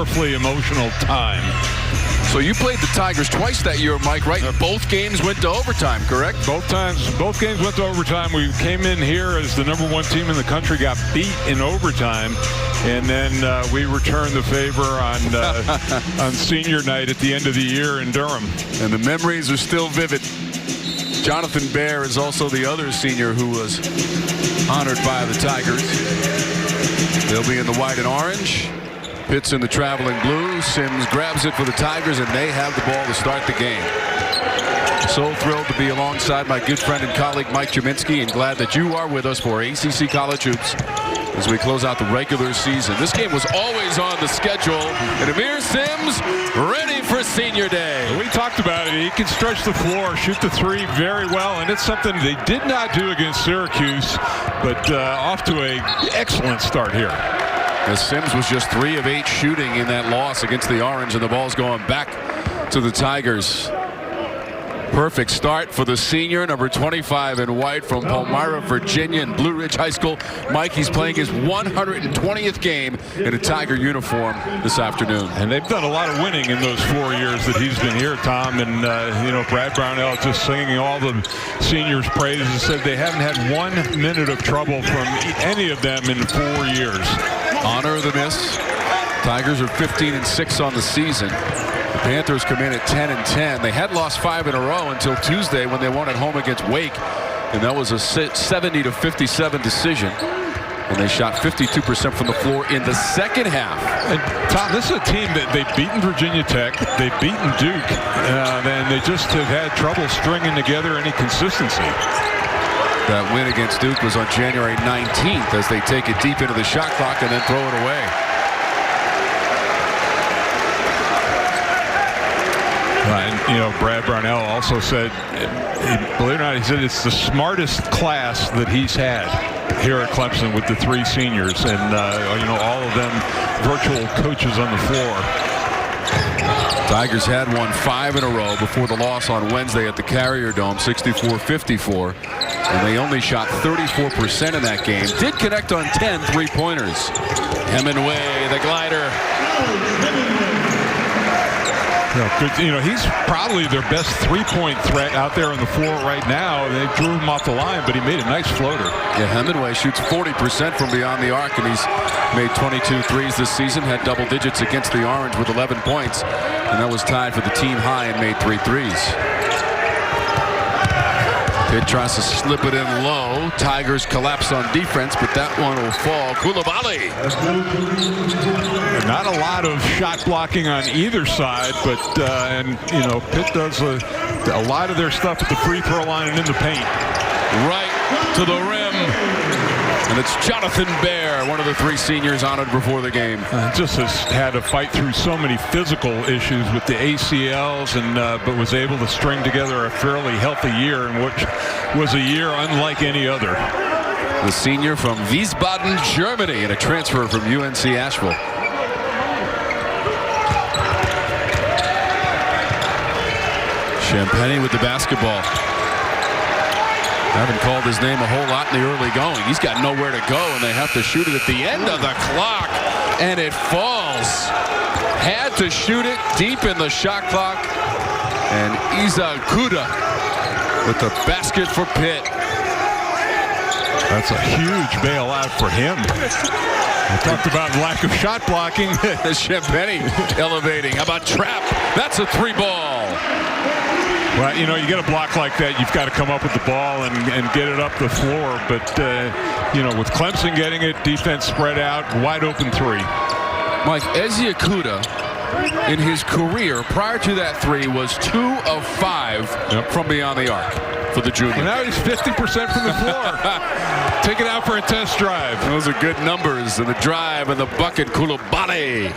powerfully emotional time. So you played the Tigers twice that year, Mike, right? Both games went to overtime, correct? Both games went to overtime. We came in here as the #1 team in the country, got beat in overtime, and then we returned the favor on senior night at the end of the year in Durham. And the memories are still vivid. Jonathan Baer is also the other senior who was honored by the Tigers. They'll be in the white and orange. Pitt's in the traveling blue. Simms grabs it for the Tigers, and they have the ball to start the game. So thrilled to be alongside my good friend and colleague Mike Jaminski, and glad that you are with us for ACC College Hoops as we close out the regular season. This game was always on the schedule, and Aamir Simms ready for senior day. We talked about it. He can stretch the floor, shoot the three very well, and it's something they did not do against Syracuse, but off to an excellent start here. As Simms was just 3 of 8 shooting in that loss against the Orange, and the ball's going back to the Tigers. Perfect start for the senior, number 25 in white from Palmyra, Virginia, and Blue Ridge High School. Mike, he's playing his 120th game in a Tiger uniform this afternoon. And they've done a lot of winning in those 4 years that he's been here, Tom. And, you know, Brad Brownell just singing all the seniors' praises, said they haven't had 1 minute of trouble from any of them in 4 years. Honor the miss. Tigers are 15-6 on the season. The Panthers come in at 10-10. They had lost 5 in a row until Tuesday when they won at home against Wake, and that was a 70-57 decision. And they shot 52% from the floor in the second half. And Tom, this is a team that they've beaten Virginia Tech, they've beaten Duke, and they just have had trouble stringing together any consistency. That win against Duke was on January 19th as they take it deep into the shot clock and then throw it away. And, you know, Brad Brownell also said, believe it or not, he said it's the smartest class that he's had here at Clemson with the 3 seniors, and, you know, all of them virtual coaches on the floor. Tigers had won 5 in a row before the loss on Wednesday at the Carrier Dome, 64-54. And they only shot 34% in that game. Did connect on 10 3-pointers. Hemingway, the glider. You know, he's probably their best 3-point threat out there on the floor right now. They drew him off the line, but he made a nice floater. Yeah, Hemingway shoots 40% from beyond the arc, and he's made 22 threes this season, had double digits against the Orange with 11 points, and that was tied for the team high and made 3 threes. Pitt tries to slip it in low. Tigers collapse on defense, but that one will fall. Coulibaly. Not a lot of shot blocking on either side, but and you know, Pitt does a lot of their stuff at the free throw line and in the paint. Right to the rim. And it's Jonathan Baer, one of the 3 seniors honored before the game. Just has had to fight through so many physical issues with the ACLs, and but was able to string together a fairly healthy year, in which was a year unlike any other. The senior from Wiesbaden, Germany, and a transfer from UNC Asheville. Champagnie with the basketball. Haven't called his name a whole lot in the early going. He's got nowhere to go, and they have to shoot it at the end of the clock, and it falls. Had to shoot it deep in the shot clock, and Isa Kuda with the basket for Pitt. That's a huge bailout for him. I talked about lack of shot blocking. The Champagnie elevating. How about trap? That's a 3-ball. Well, you know, you get a block like that, you've got to come up with the ball and get it up the floor. But, you know, with Clemson getting it, defense spread out, wide open 3. Mike, Ezia Kuda, in his career, prior to that 3, was 2 of 5 from beyond the arc for the junior. Well, now he's 50% from the floor. Take it out for a test drive. Those are good numbers. And the drive and the bucket, Coulibaly.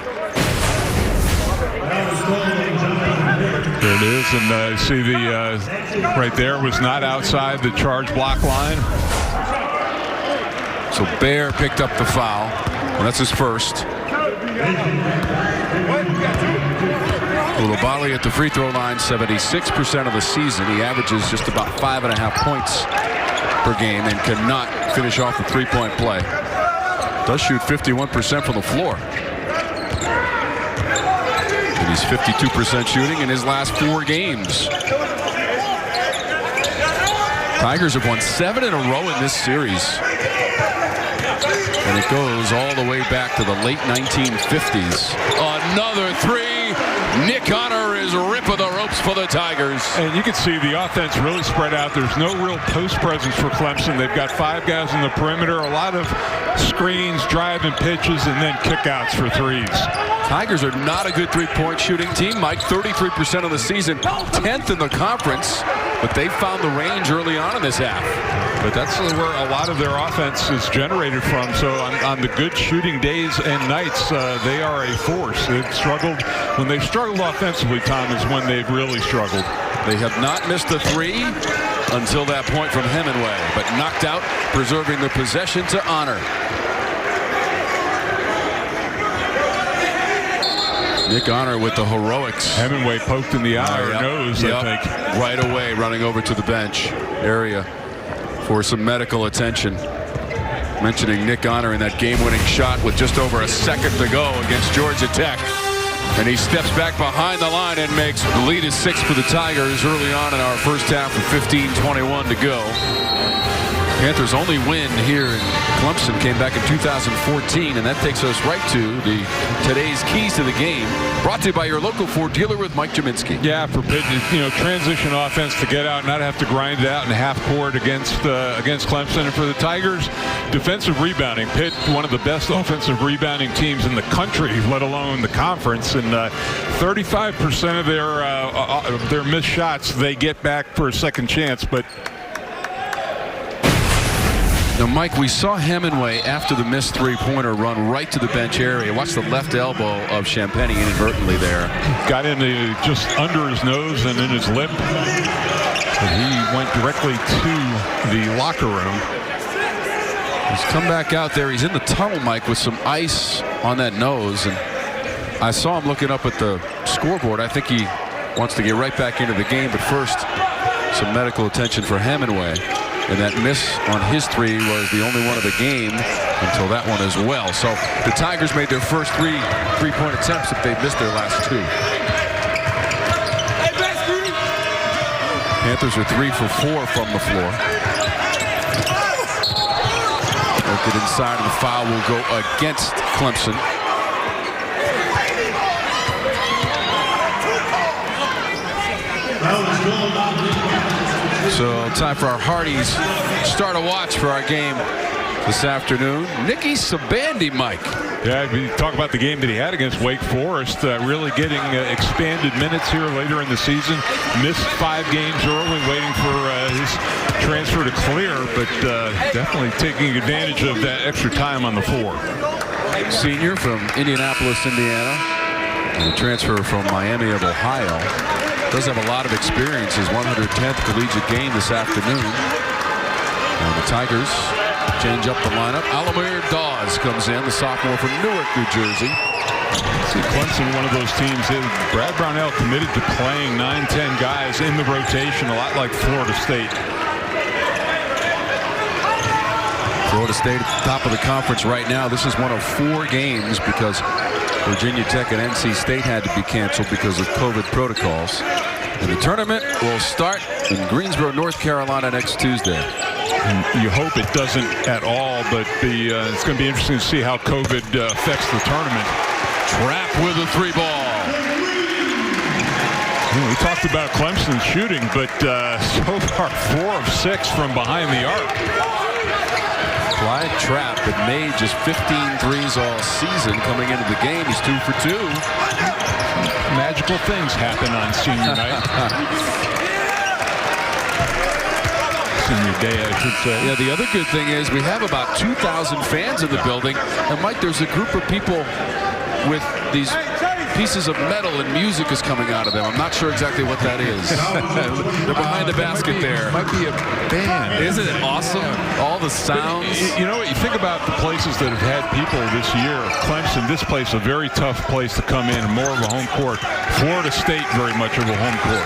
There it is, and see the right there was not outside the charge block line. So Baer picked up the foul. Well, that's his first. Coulibaly at the free throw line, 76% of the season. He averages just about 5.5 points per game and cannot finish off the 3-point play. Does shoot 51% from the floor. He's 52% shooting in his last 4 games. Tigers have won 7 in a row in this series. And it goes all the way back to the late 1950s. Another 3. Nick Honor is ripping the ropes for the Tigers. And you can see the offense really spread out. There's no real post presence for Clemson. They've got 5 guys in the perimeter, a lot of screens, driving pitches, and then kickouts for threes. Tigers are not a good three-point shooting team, Mike. 33% of the season, 10th in the conference. But they found the range early on in this half. But that's where a lot of their offense is generated from. So on the good shooting days and nights, they are a force. They've struggled. When they've struggled offensively, Tom, is when they've really struggled. They have not missed a 3 until that point from Hemingway, but knocked out, preserving the possession to Honor. Nick Honor with the heroics. Hemingway poked in the eye or nose, I think. Right away, running over to the bench area for some medical attention. Mentioning Nick Honor in that game-winning shot with just over a second to go against Georgia Tech. And he steps back behind the line and makes the lead is 6 for the Tigers early on in our first half with 15:21 to go. Panthers' only win here in Clemson came back in 2014, and that takes us right to today's keys to the game, brought to you by your local Ford dealer with Mike Jaminski. Yeah, for Pitt, transition offense to get out, not have to grind it out in half court against Clemson. And for the Tigers, defensive rebounding. Pitt, one of the best offensive rebounding teams in the country, let alone the conference. And 35% of their missed shots they get back for a second chance, but. Now, Mike, we saw Hemingway after the missed three-pointer run right to the bench area. Watch the left elbow of Champagnie inadvertently there. Got into just under his nose and in his lip. But he went directly to the locker room. He's come back out there. He's in the tunnel, Mike, with some ice on that nose. And I saw him looking up at the scoreboard. I think he wants to get right back into the game. But first, some medical attention for Hemingway. And that miss on his 3 was the only one of the game until that one as well. So the Tigers made their first three-point attempts if they missed their last 2. Panthers are 3 for 4 from the floor. Work it inside, and the foul will go against Clemson. So time for our Hardies start a watch for our game this afternoon. Nicky Sabandi, Mike. Yeah, we talk about the game that he had against Wake Forest, really getting expanded minutes here later in the season. Missed 5 games early, waiting for his transfer to clear, but definitely taking advantage of that extra time on the floor. Senior from Indianapolis, Indiana, and a transfer from Miami of Ohio. Does have a lot of experience. His 110th collegiate game this afternoon. And the Tigers change up the lineup. Al-Amir Dawes comes in, the sophomore from Newark, New Jersey. See, Clemson, one of those teams. Brad Brownell committed to playing 9-10 guys in the rotation, a lot like Florida State. Florida State at the top of the conference right now. This is one of 4 games because Virginia Tech and NC State had to be canceled because of COVID protocols. And the tournament will start in Greensboro, North Carolina next Tuesday. And you hope it doesn't at all, but it's going to be interesting to see how COVID affects the tournament. Trapp with a 3-ball. We talked about Clemson shooting, but so far 4 of 6 from behind the arc. Clyde Trapp had made just 15 threes all season. Coming into the game, he's 2 for 2. Magical things happen on senior night. Senior day, I should say. Yeah, the other good thing is we have about 2,000 fans in the building. And, Mike, there's a group of people with these pieces of metal and music is coming out of them. I'm not sure exactly what that is. They're behind the basket there. Might be a band. Isn't it awesome? All the sounds. You know what? You think about the places that have had people this year. Clemson, this place, a very tough place to come in, more of a home court. Florida State, very much of a home court.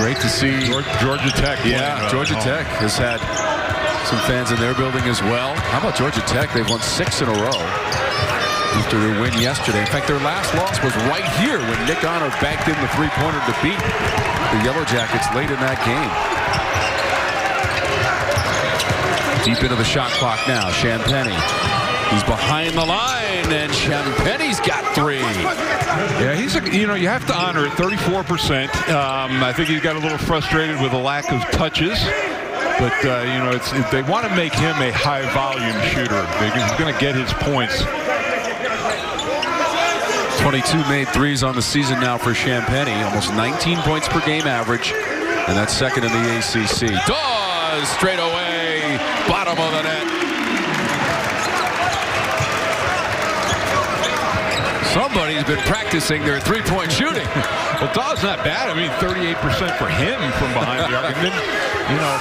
Great to see. Georgia Tech. Yeah, Georgia Tech has had some fans in their building as well. How about Georgia Tech? They've won 6 in a row. after their win yesterday. In fact, their last loss was right here when Nick Honor banked in the three-pointer to beat the Yellow Jackets late in that game. Deep into the shot clock now. Champagnie. He's behind the line, and Champagnie's got three. Yeah, he's you have to honor it. 34%. I think he got a little frustrated with the lack of touches. But, they want to make him a high-volume shooter. He's going to get his points. 22 made threes on the season now for Champagnie. Almost 19 points per game average. And that's second in the ACC. Dawes straight away. Bottom of the net. Somebody's been practicing their three-point shooting. Well, Dawes not bad. I mean, 38% for him from behind the arc. And then,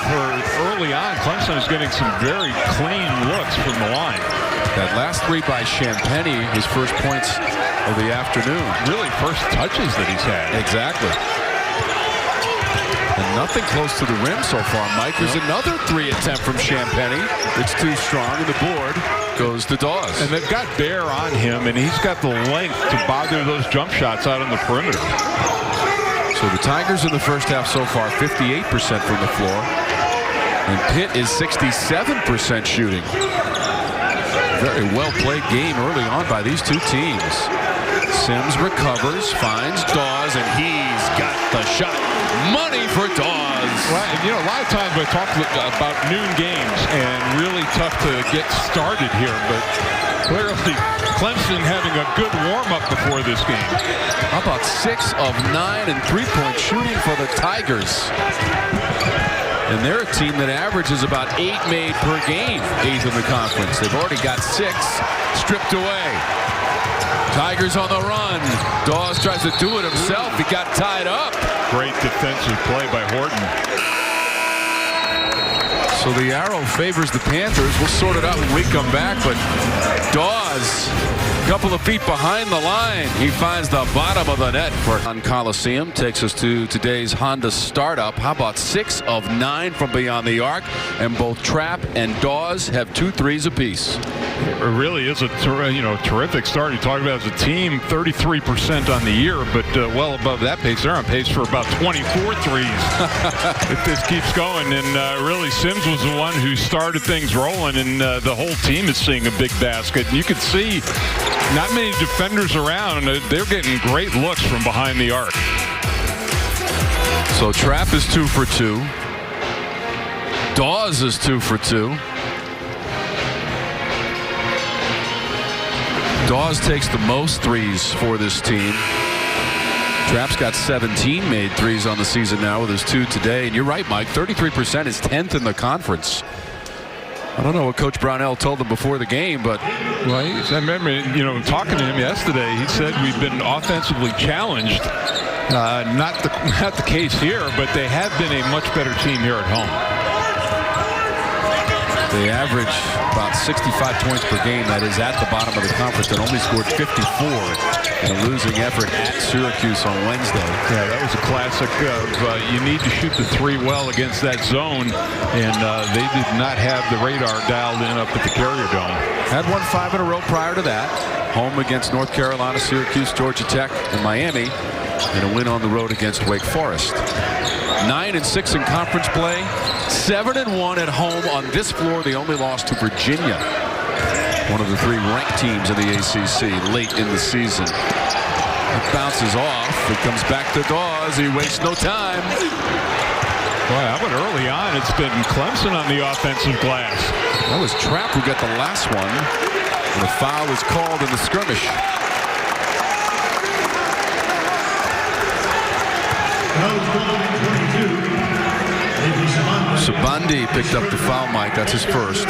for early on, Clemson is getting some very clean looks from the line. That last three by Champagnie, his first points of the afternoon. Really first touches that he's had. Exactly. And nothing close to the rim so far, Mike. There's another three attempt from Champagnie. It's too strong, and the board goes to Dawes. And they've got Bear on him, and he's got the length to bother those jump shots out on the perimeter. So the Tigers in the first half so far, 58% from the floor. And Pitt is 67% shooting. Very well-played game early on by these two teams. Simms recovers, finds Dawes, and he's got the shot. Money for Dawes. Right, and a lot of times we talk about noon games and really tough to get started here, but clearly Clemson having a good warm-up before this game. How about 6 of 9 in three-point shooting for the Tigers? And they're a team that averages about 8 made per game, 8th in the conference. They've already got 6 stripped away. Tigers on the run. Dawes tries to do it himself. He got tied up. Great defensive play by Horton. So the arrow favors the Panthers. We'll sort it out when we come back, but Dawes, a couple of feet behind the line. He finds the bottom of the net for Coliseum. Takes us to today's Honda startup. How about 6 of 9 from beyond the arc? And both Trapp and Dawes have 2 threes apiece. It really is a terrific start. You talk about as a team, 33% on the year, but well above that pace. They're on pace for about 24 threes if this keeps going. And really, Simms was the one who started things rolling, and the whole team is seeing a big basket. And you can see not many defenders around. They're getting great looks from behind the arc. So Trapp is 2 for 2. Dawes is 2 for 2. Dawes takes the most threes for this team. Trapp's got 17 made threes on the season now with his 2 today. And you're right, Mike, 33% is 10th in the conference. I don't know what Coach Brownell told them before the game, but well, I remember, talking to him yesterday. He said we've been offensively challenged. Not the case here, but they have been a much better team here at home. They average about 65 points per game. That is at the bottom of the conference, and only scored 54 in a losing effort at Syracuse on Wednesday. Yeah, that was a classic of you need to shoot the 3 well against that zone, and they did not have the radar dialed in up at the Carrier Dome. Had won 5 in a row prior to that. Home against North Carolina, Syracuse, Georgia Tech, and Miami, and a win on the road against Wake Forest. 9 and 6 in conference play. 7 and 1 at home on this floor. They only lost to Virginia, one of the 3 ranked teams in the ACC late in the season. It bounces off. It comes back to Dawes. He wastes no time. Boy, how about early on? It's been Clemson on the offensive glass. That was Trapp who got the last one. And the foul was called in the skirmish. Champagnie picked up the foul, Mike. That's his first.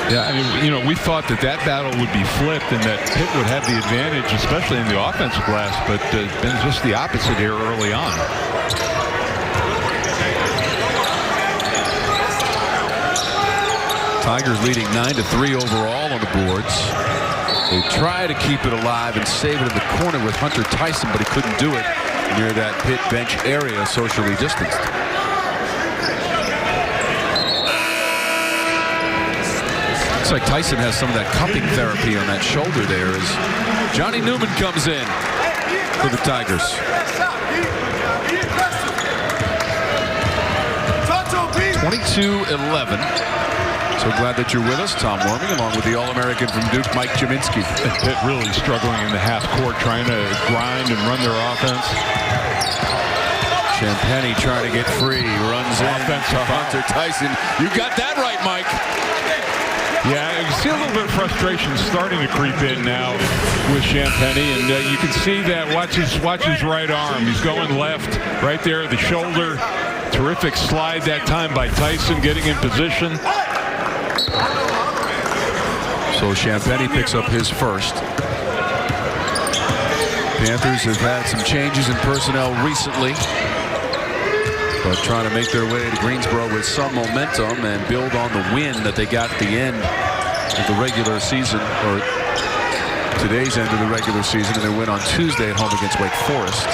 Yeah, I mean, we thought that battle would be flipped and that Pitt would have the advantage, especially in the offensive glass, but it's been just the opposite here early on. Tigers leading 9-3 overall on the boards. They try to keep it alive and save it in the corner with Hunter Tyson, but he couldn't do it near that Pitt bench area, socially distanced. Looks like Tyson has some of that cupping therapy on that shoulder there as Johnny Newman comes in for the Tigers. 22-11. So glad that you're with us. Tom Worming along with the All-American from Duke, Mike Jaminski. Pitt really struggling in the half court, trying to grind and run their offense. Champagnie trying to get free. Runs in to Hunter Tyson. You got that right, Mike. Yeah, you see a little bit of frustration starting to creep in now with Champagnie, and you can see that. Watch his right arm. He's going left, right there at the shoulder. Terrific slide that time by Tyson, getting in position. So Champagnie picks up his first. Panthers have had some changes in personnel recently, but trying to make their way to Greensboro with some momentum and build on the win that they got at the end of the regular season, or today's end of the regular season, and their win on Tuesday at home against Wake Forest.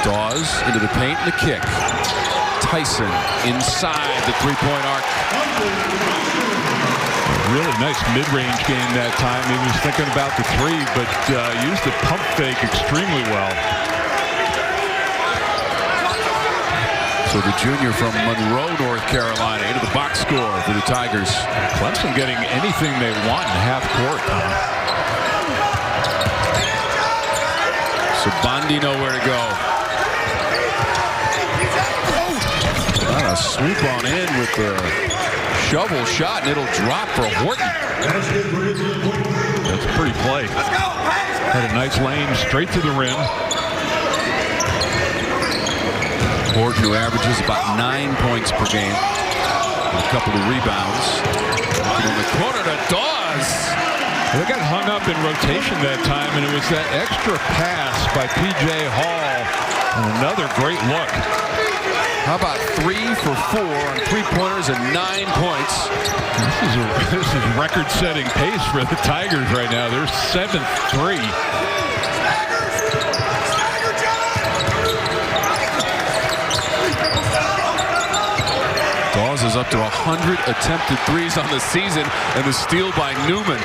Dawes into the paint and the kick. Tyson inside the three-point arc. Really nice mid-range game that time. He was thinking about the three, but used the pump fake extremely well. So the junior from Monroe, North Carolina, into the box score for the Tigers. Clemson getting anything they want in half court. Champagnie nowhere to go. A swoop on in with the shovel shot, and it'll drop for Horton. That's a pretty play. Had a nice lane straight to the rim. Horton, who averages about 9 points per game, with a couple of rebounds. In the corner to Dawes. They got hung up in rotation that time, and it was that extra pass by P.J. Hall, and another great look. How about 3 for 4 on three-pointers and 9 points? This is record-setting pace for the Tigers right now. They're 7-3. Dawes is up to 100 attempted threes on the season, and the steal by Newman.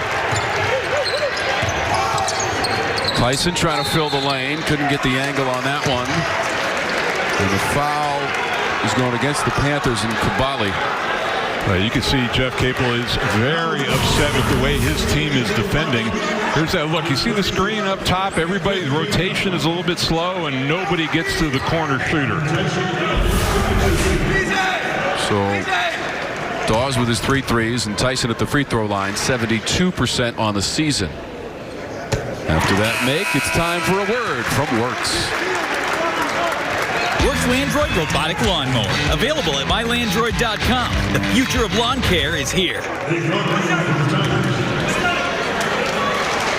Tyson trying to fill the lane, couldn't get the angle on that one. And the foul is going against the Panthers and Kabali. You can see Jeff Capel is very upset with the way his team is defending. Here's that look. You see the screen up top. Everybody's rotation is a little bit slow, and nobody gets to the corner shooter. So Dawes with his 3 threes, and Tyson at the free throw line, 72% on the season. After that make, it's time for a word from Works. Works Landroid Robotic Lawnmower. Available at mylandroid.com. The future of lawn care is here.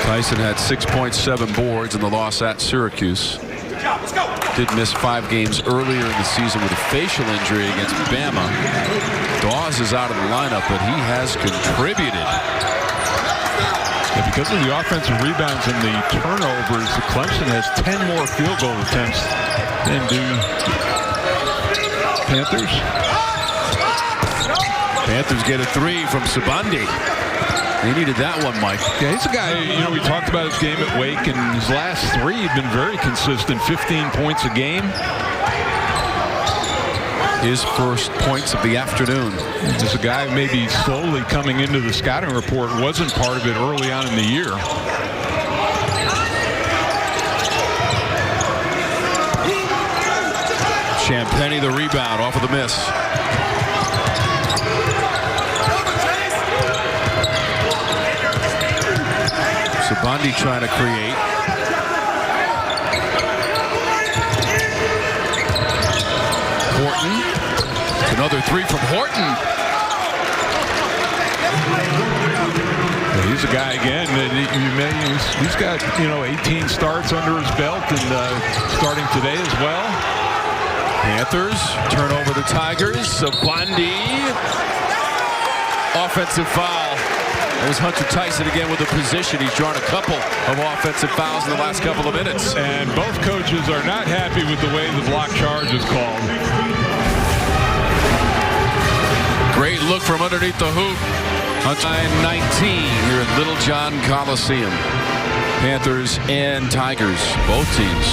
Tyson had 6.7 boards in the loss at Syracuse. Did miss 5 games earlier in the season with a facial injury against Bama. Dawes is out of the lineup, but he has contributed. Yeah, because of the offensive rebounds and the turnovers, Clemson has 10 more field goal attempts than do Panthers. Panthers get a 3 from Champagnie. They needed that one, Mike. Yeah, he's a guy, we talked about his game at Wake, and his last 3 have been very consistent, 15 points a game. His first points of the afternoon. He's a guy maybe slowly coming into the scouting report, wasn't part of it early on in the year. Champagnie the rebound off of the miss. Champagnie trying to create. Horton. Another 3 from Horton. Yeah, he's a guy again that he's got 18 starts under his belt, and starting today as well. Panthers turn over the Tigers. Champagnie. Offensive foul. There's Hunter Tyson again with the position. He's drawn a couple of offensive fouls in the last couple of minutes. And both coaches are not happy with the way the block charge is called. Great look from underneath the hoop. 19 here at Little John Coliseum. Panthers and Tigers, both teams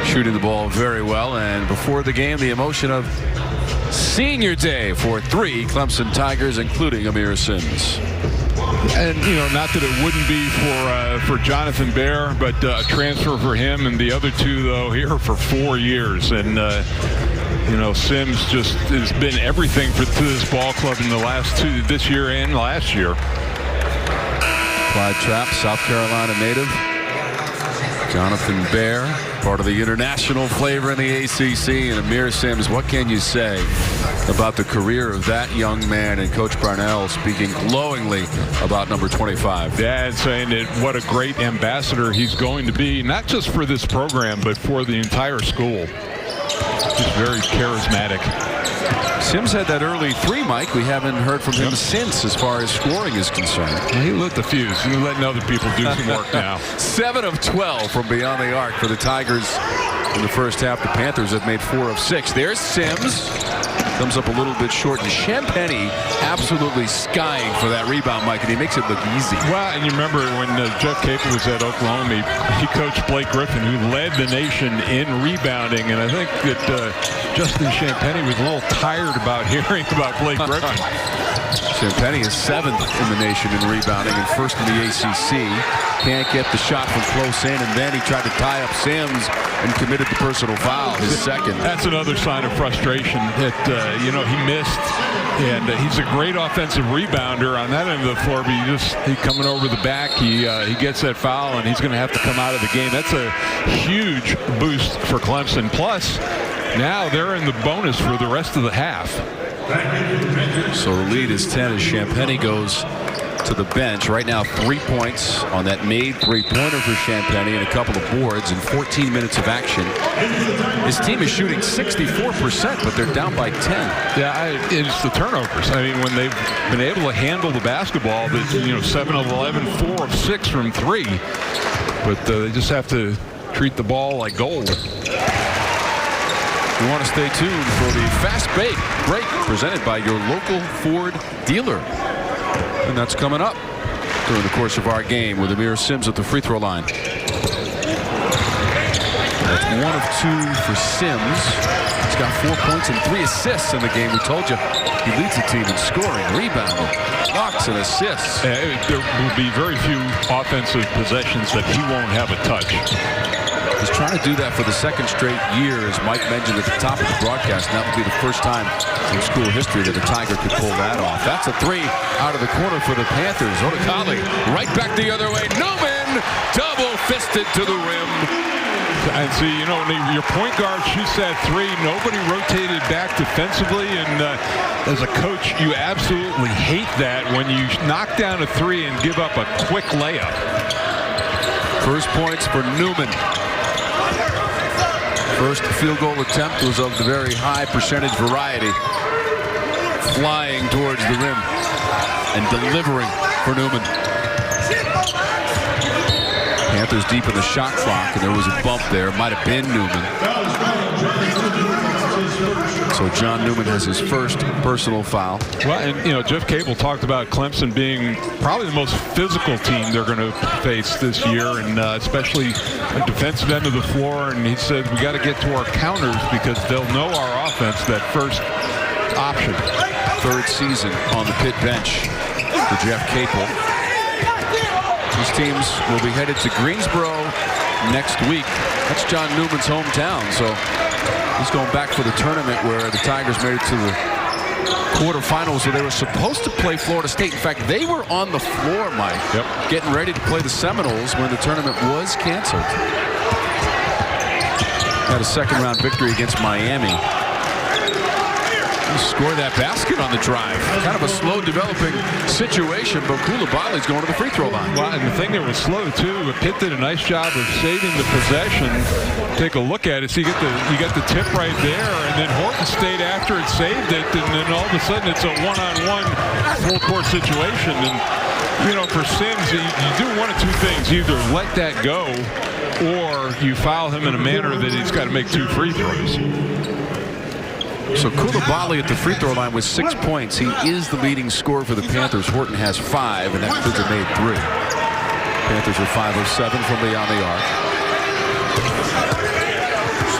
shooting the ball very well. And before the game, the emotion of senior day for 3 Clemson Tigers, including Aamir Simms. And, not that it wouldn't be for Jonathan Bear, but a transfer for him, and the other 2, though, here for 4 years. And, Simms just has been everything to this ball club in the last 2, this year and last year. Clyde Trapp, South Carolina native. Jonathan Bear, part of the international flavor in the ACC. And Aamir Simms, what can you say about the career of that young man? And Coach Barnell speaking glowingly about number 25. Yeah, and saying that what a great ambassador he's going to be, not just for this program, but for the entire school. He's very charismatic. Simms had that early 3, Mike. We haven't heard from him since as far as scoring is concerned. Well, he lit the fuse. He's letting other people do some work now. 7 of 12 from beyond the arc for the Tigers in the first half. The Panthers have made 4 of 6. There's Simms. Comes up a little bit short. And Champagnie absolutely skying for that rebound, Mike, and he makes it look easy. Well, and you remember when Jeff Capel was at Oklahoma, he coached Blake Griffin, who led the nation in rebounding. And I think that Justin Champagnie was a little tired about hearing about Blake Griffin. Champagnie is 7th in the nation in rebounding and 1st in the ACC. Can't get the shot from close in, and then he tried to tie up Simms and committed the personal foul, his second. That's another sign of frustration that, he missed. And he's a great offensive rebounder on that end of the floor, but he coming over the back, he gets that foul, and he's going to have to come out of the game. That's a huge boost for Clemson. Plus, now they're in the bonus for the rest of the half. So the lead is 10 as Champagnie goes to the bench. Right now 3 points on that made 3-pointer for Champagnie and a couple of boards in 14 minutes of action. His team is shooting 64%, but they're down by 10. Yeah, it's the turnovers. I mean, when they've been able to handle the basketball, that 7 of 11, 4 of 6 from 3. But they just have to treat the ball like gold. You want to stay tuned for the fast break presented by your local Ford dealer. And that's coming up during the course of our game with Aamir Simms at the free throw line. That's 1 of 2 for Simms. He's got 4 points and 3 assists in the game. We told you he leads the team in scoring, rebounding, blocks, and assists. There will be very few offensive possessions that he won't have a touch. He's trying to do that for the 2nd straight year, as Mike mentioned at the top of the broadcast. And that would be the first time in school history that a Tiger could pull that off. That's a 3 out of the corner for the Panthers. Otakali right back the other way. Newman double-fisted to the rim. And see, when your point guard shoots that 3, nobody rotated back defensively. And as a coach, you absolutely hate that when you knock down a 3 and give up a quick layup. First points for Newman. First field goal attempt was of the very high percentage variety. Flying towards the rim and delivering for Newman. Panthers deep in the shot clock, and there was a bump there. Might have been Newman. So John Newman has his first personal foul. Well, and Jeff Capel talked about Clemson being probably the most physical team they're going to face this year, and especially the defensive end of the floor. And he said we got to get to our counters because they'll know our offense, that first option. 3rd season on the Pitt bench for Jeff Capel. These teams will be headed to Greensboro next week. That's John Newman's hometown, so he's going back for the tournament where the Tigers made it to the quarterfinals where they were supposed to play Florida State. In fact, they were on the floor, Mike, getting ready to play the Seminoles when the tournament was canceled. Had a 2nd-round victory against Miami. Score that basket on the drive. Kind of a slow developing situation, but Coulibaly's going to the free throw line. Well, and the thing that was slow too, Pitt did a nice job of saving the possession. Take a look at it. So you get the tip right there, and then Horton stayed after it, saved it, and then all of a sudden it's a one-on-one full court situation. And for Simms, you do one of 2 things: you either let that go, or you foul him in a manner that he's got to make 2 free throws. So Koulibaly at the free throw line with 6 points. He is the leading scorer for the Panthers. Horton has 5, and that includes a made 3. Panthers are 5 of 7 from beyond the arc.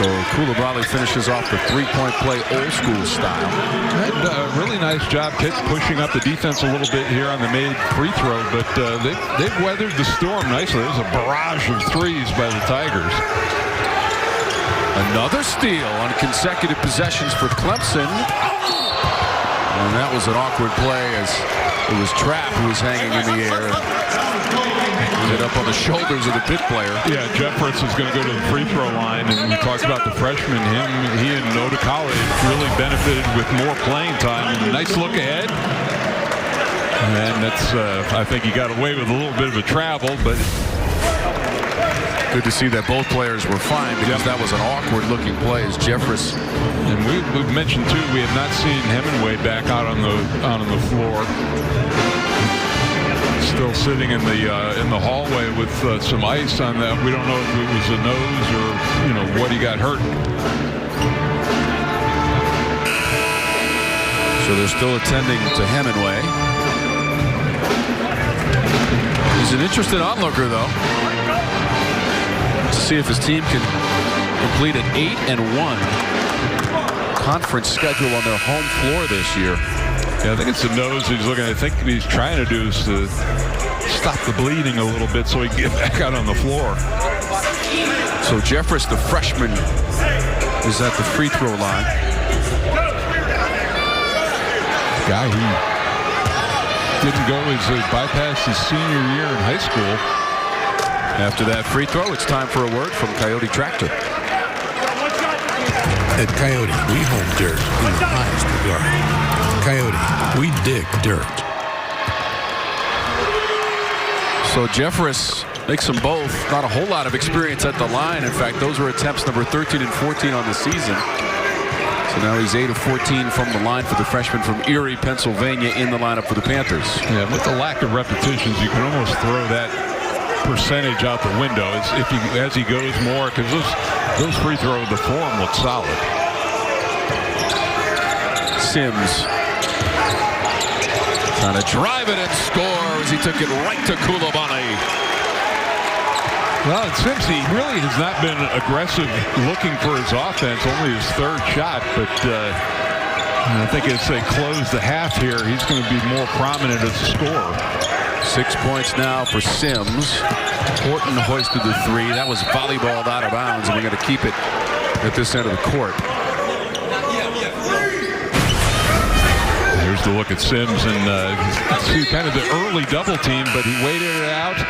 So Koulibaly finishes off the three-point play old school style. And really nice job pushing up the defense a little bit here on the made free throw, but they've weathered the storm nicely. There's a barrage of threes by the Tigers. Another steal on consecutive possessions for Clemson. And that was an awkward play as it was Trapp who was hanging in the air. Ended up on the shoulders of the Pitt player. Yeah, Jeffress is going to go to the free throw line, and we talked about the freshman. He and Odukale really benefited with more playing time. And nice look ahead. And that's, I think he got away with a little bit of a travel, but good to see that both players were fine, because that was an awkward-looking play as Jeffress. And we've mentioned too, we have not seen Hemingway back out on the floor. Still sitting in the hallway with some ice on that. We don't know if it was a nose or what he got hurt. So they're still attending to Hemingway. He's an interested onlooker, though, to see if his team can complete an 8-1 conference schedule on their home floor this year. Yeah, I think it's the nose he's looking at. I think what he's trying to do is to stop the bleeding a little bit so he can get back out on the floor. So Jeffress, the freshman, is at the free throw line. Guy who didn't go as he bypassed his senior year in high school. After that free throw, it's time for a word from Coyote Tractor. At Coyote, we hold dirt in the highest regard. Coyote, we dig dirt. So Jeffress makes them both. Not a whole lot of experience at the line. In fact, those were attempts number 13 and 14 on the season. So now he's 8 of 14 from the line for the freshman from Erie, Pennsylvania, in the lineup for the Panthers. Yeah, with the lack of repetitions, you can almost throw that percentage out the window as he goes more, because those free throws, the form looks solid. Simms trying to drive it and score as he took it right to Koulibaly. Well, it seems he really has not been aggressive looking for his offense, only his third shot, but I think as they close the half here, he's going to be more prominent as a scorer. 6 points now for Simms. Horton hoisted the 3. That was volleyballed out of bounds, and we're going to keep it at this end of the court. Here's the look at Simms, and see kind of the early double team, but he waited it out,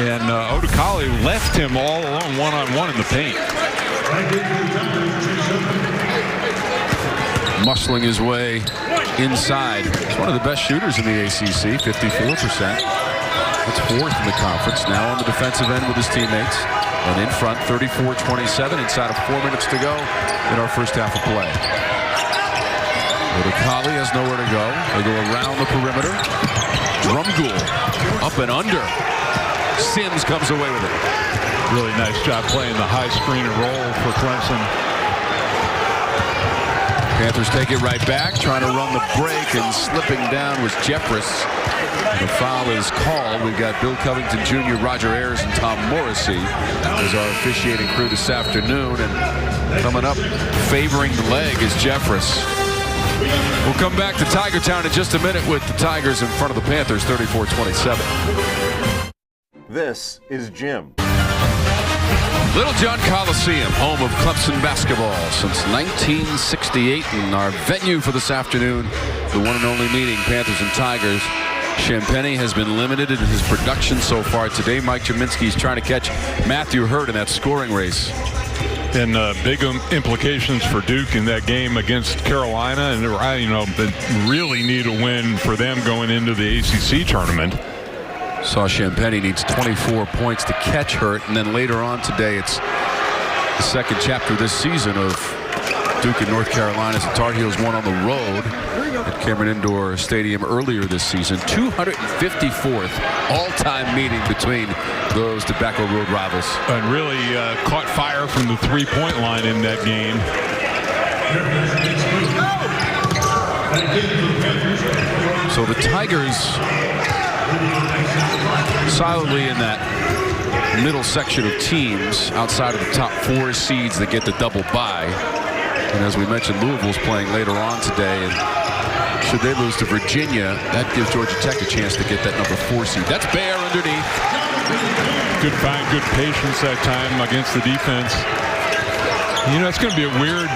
and Odukale left him all alone one-on-one in the paint. Muscling his way inside. He's one of the best shooters in the ACC, 54%. That's 4th in the conference. Now on the defensive end with his teammates. And in front, 34-27, inside of 4 minutes to go in our first half of play. Odukale has nowhere to go. They go around the perimeter. Drumgoole up and under. Simms comes away with it. Really nice job playing the high screen and roll for Clemson. Panthers take it right back, trying to run the break, and slipping down was Jeffress. The foul is called. We've got Bill Covington Jr., Roger Ayers, and Tom Morrissey as our officiating crew this afternoon. And coming up, favoring the leg is Jeffress. We'll come back to Tiger Town in just a minute with the Tigers in front of the Panthers, 34-27. This is Jim. Little John Coliseum, home of Clemson basketball since 1968, and our venue for this afternoon, the one and only meeting, Panthers and Tigers. Champagnie has been limited in his production so far today. Mike Jaminski's trying to catch Matthew Hurt in that scoring race. And big implications for Duke in that game against Carolina, and they really need a win for them going into the ACC tournament. Saw Champagnie needs 24 points to catch Hurt, and then later on today, it's the second chapter this season of Duke and North Carolina as the Tar Heels won on the road at Cameron Indoor Stadium earlier this season. 254th all-time meeting between those Tobacco Road rivals. And really caught fire from the three-point line in that game. So the Tigers solidly in that middle section of teams outside of the top 4 seeds that get the double bye. And as we mentioned, Louisville's playing later on today. And should they lose to Virginia, that gives Georgia Tech a chance to get that number 4 seed. That's Bear underneath. Good find, good patience that time against the defense. You know, it's going to be weird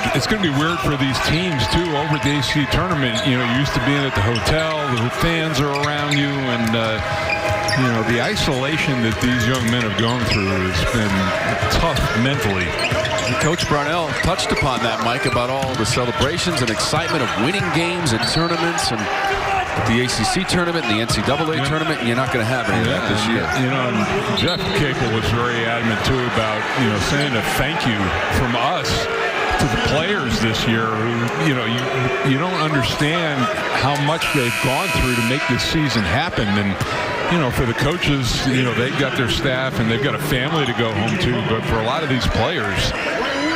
for these teams too over the ACC tournament. You know, you're used to being at the hotel, the fans are around you, and you know, the isolation that these young men have gone through has been tough mentally. And Coach Brownell touched upon that, Mike, about all the celebrations and excitement of winning games and tournaments, and the ACC tournament and the NCAA tournament, and you're not going to have any of that this year. You know, and Jeff Capel was very adamant too about, you know, saying a thank you from us to the players this year who, you know, you don't understand how much they've gone through to make this season happen. And you know, for the coaches, you know, they've got their staff and they've got a family to go home to, but for a lot of these players,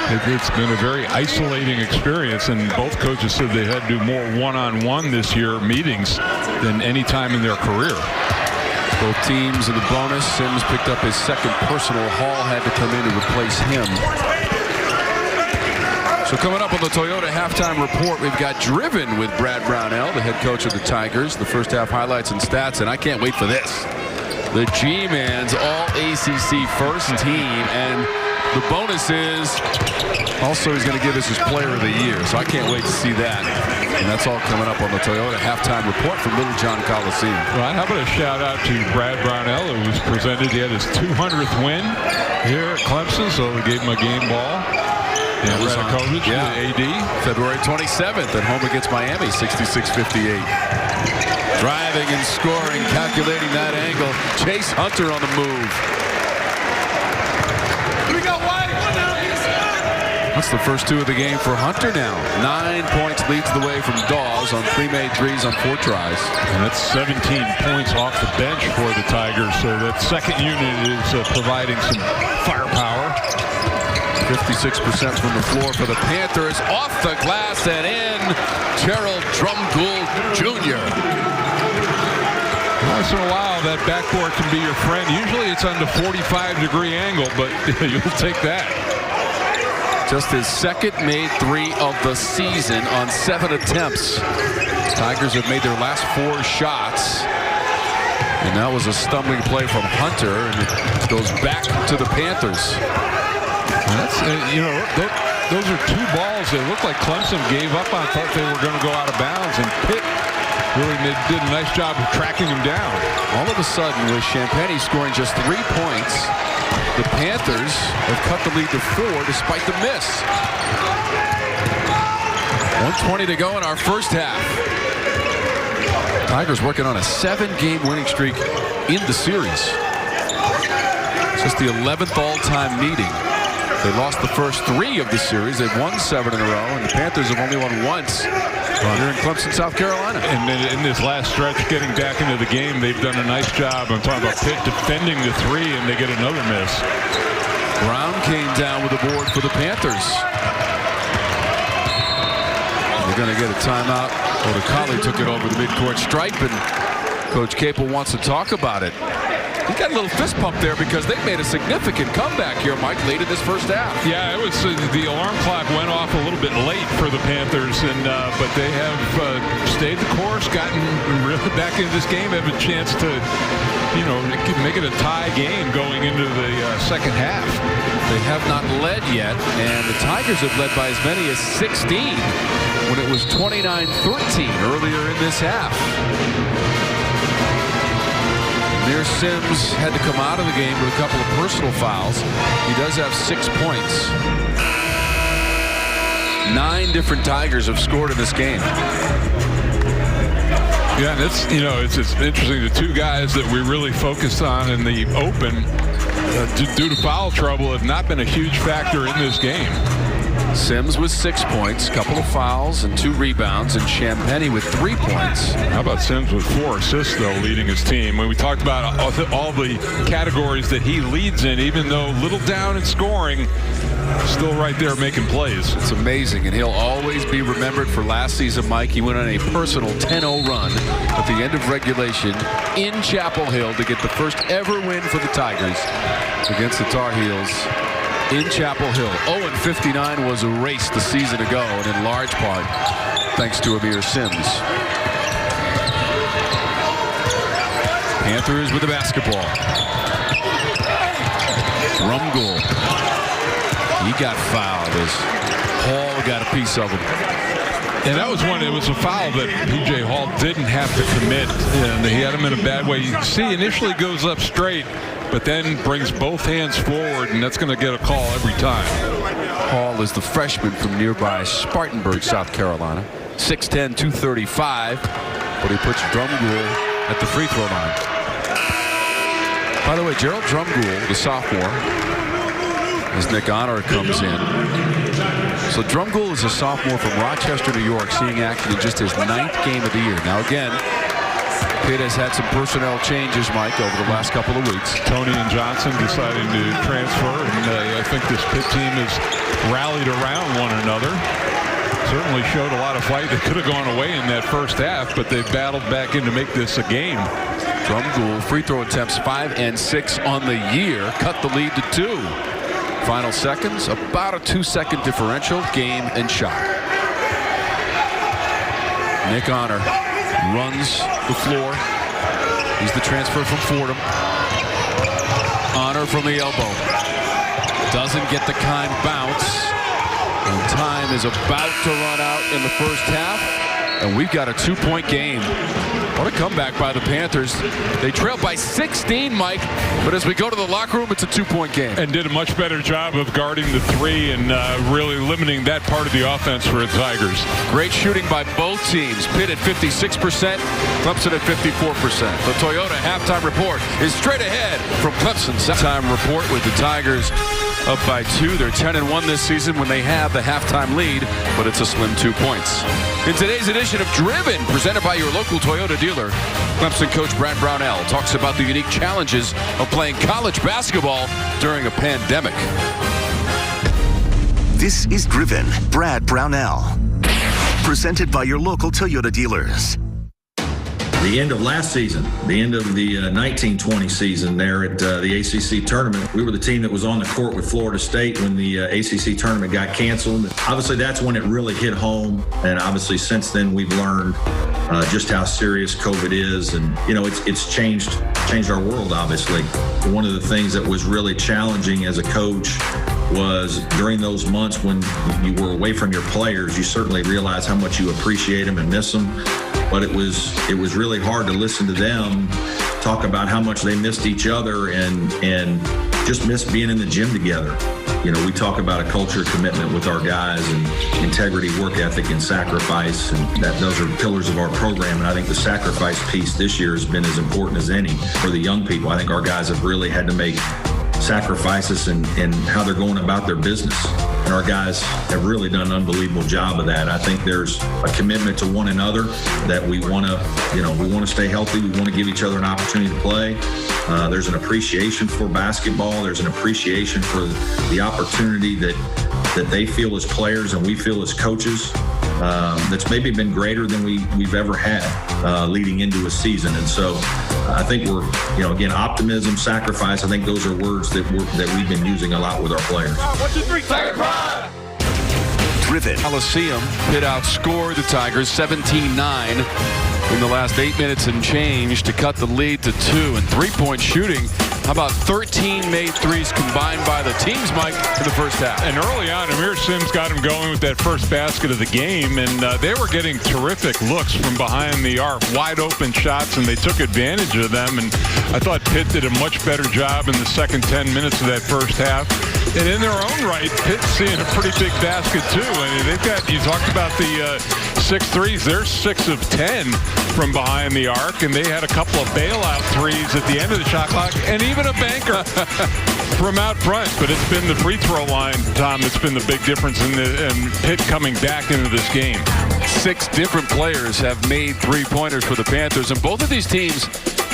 it's been a very isolating experience, and both coaches said they had to do more one-on-one this year meetings than any time in their career. Both teams in the bonus. Simms picked up his second personal. Hall had to come in to replace him. So coming up on the Toyota halftime report, we've got Driven with Brad Brownell, the head coach of the Tigers. The first half highlights and stats, and I can't wait for this. The G-Man's all-ACC first team, and the bonus is also he's going to give us his player of the year, so I can't wait to see that. And that's all coming up on the Toyota halftime report from Little John Coliseum. Well, how about a shout out to Brad Brownell, who was presented. He had his 200th win here at Clemson, so we gave him a game ball. And Radakovich, the AD. February 27th at home against Miami, 66-58. Driving and scoring, calculating that angle. Chase Hunter on the move. That's the first 2 of the game for Hunter now. 9 points leads the way from Dawes on 3 made threes on 4 tries. And that's 17 points off the bench for the Tigers. So that second unit is providing some firepower. 56% from the floor for the Panthers. Off the glass and in. Gerald Drumgoole Jr. Once in a while, that backboard can be your friend. Usually it's on the 45-degree angle, but you'll take that. Just his second made 3 of the season on 7 attempts. Tigers have made their last 4 shots. And that was a stumbling play from Hunter, and it goes back to the Panthers. That's, you know, those are 2 balls that look like Clemson gave up on, thought they were going to go out of bounds, and Pitt really did a nice job of tracking him down. All of a sudden, with Champagnie scoring just 3 points, the Panthers have cut the lead to 4 despite the miss. 1:20 to go in our first half. Tigers working on a 7-game winning streak in the series. It's just the 11th all-time meeting. They lost the first 3 of the series. They've won 7 in a row, and the Panthers have only won once here in Clemson, South Carolina. And in this last stretch, getting back into the game, they've done a nice job. I'm talking about Pitt defending the 3, and they get another miss. Brown came down with a board for the Panthers. They're going to get a timeout. Well, the Collie took it over the midcourt stripe, and Coach Capel wants to talk about it. He got a little fist pump there because they made a significant comeback here, Mike, late in this first half. Yeah, it was the alarm clock went off a little bit late for the Panthers, and but they have stayed the course, gotten really back into this game, have a chance to, you know, make it a tie game going into the second half. They have not led yet, and the Tigers have led by as many as 16 when it was 29-13 earlier in this half. Aamir Simms had to come out of the game with a couple of personal fouls. He does have 6 points. 9 different Tigers have scored in this game. Yeah, and it's, you know, it's interesting. The 2 guys that we really focused on in the open due to foul trouble have not been a huge factor in this game. Simms with 6 points, couple of fouls and 2 rebounds, and Champagnie with 3 points. How about Simms with 4 assists, though, leading his team? When we talked about all the categories that he leads in, even though little down in scoring, still right there making plays. It's amazing, and he'll always be remembered for last season, Mike. He went on a personal 10-0 run at the end of regulation in Chapel Hill to get the first ever win for the Tigers against the Tar Heels in Chapel Hill. 0-59 was erased the season ago, and in large part thanks to Aamir Simms. Panthers with the basketball. Drumgoole. He got fouled as Hall got a piece of him. And that was one, it was a foul that P.J. Hall didn't have to commit, and he had him in a bad way. You see, initially goes up straight, but then brings both hands forward, and that's going to get a call every time. Hall is the freshman from nearby Spartanburg, South Carolina. 6'10", 235, but he puts Drumgoole at the free throw line. By the way, Gerald Drumgoole, the sophomore, as Nick Honor comes in. So Drumgoole is a sophomore from Rochester, New York, seeing action in just his 9th game of the year. Now again, Pitt has had some personnel changes, Mike, over the last couple of weeks. Tony and Johnson deciding to transfer, and I think this Pitt team has rallied around one another. Certainly showed a lot of fight. They could have gone away in that first half, but they battled back in to make this a game. Drumgoole, free throw attempts 5 and 6 on the year, cut the lead to 2. Final seconds, about a 2-second differential, game and shot. Nick Honor runs the floor. He's the transfer from Fordham. Honor from the elbow. Doesn't get the kind bounce. And time is about to run out in the first half. And we've got a 2-point game. What a comeback by the Panthers. They trail by 16, Mike, but as we go to the locker room, it's a 2-point game. And did a much better job of guarding the 3 and really limiting that part of the offense for the Tigers. Great shooting by both teams. Pitt at 56%, Clemson at 54%. The Toyota halftime report is straight ahead from Clemson's halftime report with the Tigers up by 2. They're 10-1 this season when they have the halftime lead, but it's a slim 2 points. In today's edition of Driven, presented by your local Toyota dealer, Clemson coach Brad Brownell talks about the unique challenges of playing college basketball during a pandemic. This is Driven, Brad Brownell, presented by your local Toyota dealers. The end of last season, the end of the 1920 season there at the ACC tournament, we were the team that was on the court with Florida State when the ACC tournament got canceled. Obviously, that's when it really hit home. And obviously, since then, we've learned just how serious COVID is. And, you know, it's changed our world, obviously. One of the things that was really challenging as a coach was during those months when you were away from your players, you certainly realized how much you appreciate them and miss them. But it was really hard to listen to them talk about how much they missed each other and just missed being in the gym together. You know, we talk about a culture of commitment with our guys and integrity, work ethic, and sacrifice, and those are pillars of our program. And I think the sacrifice piece this year has been as important as any for the young people. I think our guys have really had to make sacrifices in how they're going about their business. And our guys have really done an unbelievable job of that. I think there's a commitment to one another that we want to stay healthy. We want to give each other an opportunity to play. There's an appreciation for basketball. There's an appreciation for the opportunity that they feel as players and we feel as coaches that's maybe been greater than we've ever had leading into a season. And so I think we're, again, optimism, sacrifice. I think those are words that we've been using a lot with our players. 1, 2, 3, Tiger Pride! Driven. Coliseum, Pitt outscored the Tigers 17-9 in the last 8 minutes and change to cut the lead to 2. And three-point shooting, how about 13 made threes combined by the teams, Mike, in the first half? And early on, Aamir Simms got him going with that first basket of the game, and they were getting terrific looks from behind the arc, wide open shots, and they took advantage of them. And I thought Pitt did a much better job in the second 10 minutes of that first half. And in their own right, Pitt's seeing a pretty big basket, too. I mean, you talked about the 6 threes. They're 6 of 10 from behind the arc, and they had a couple of bailout threes at the end of the shot clock, and even a banker. from out front, but it's been the free throw line, Tom, that's been the big difference in Pitt coming back into this game. 6 different players have made three-pointers for the Panthers, and both of these teams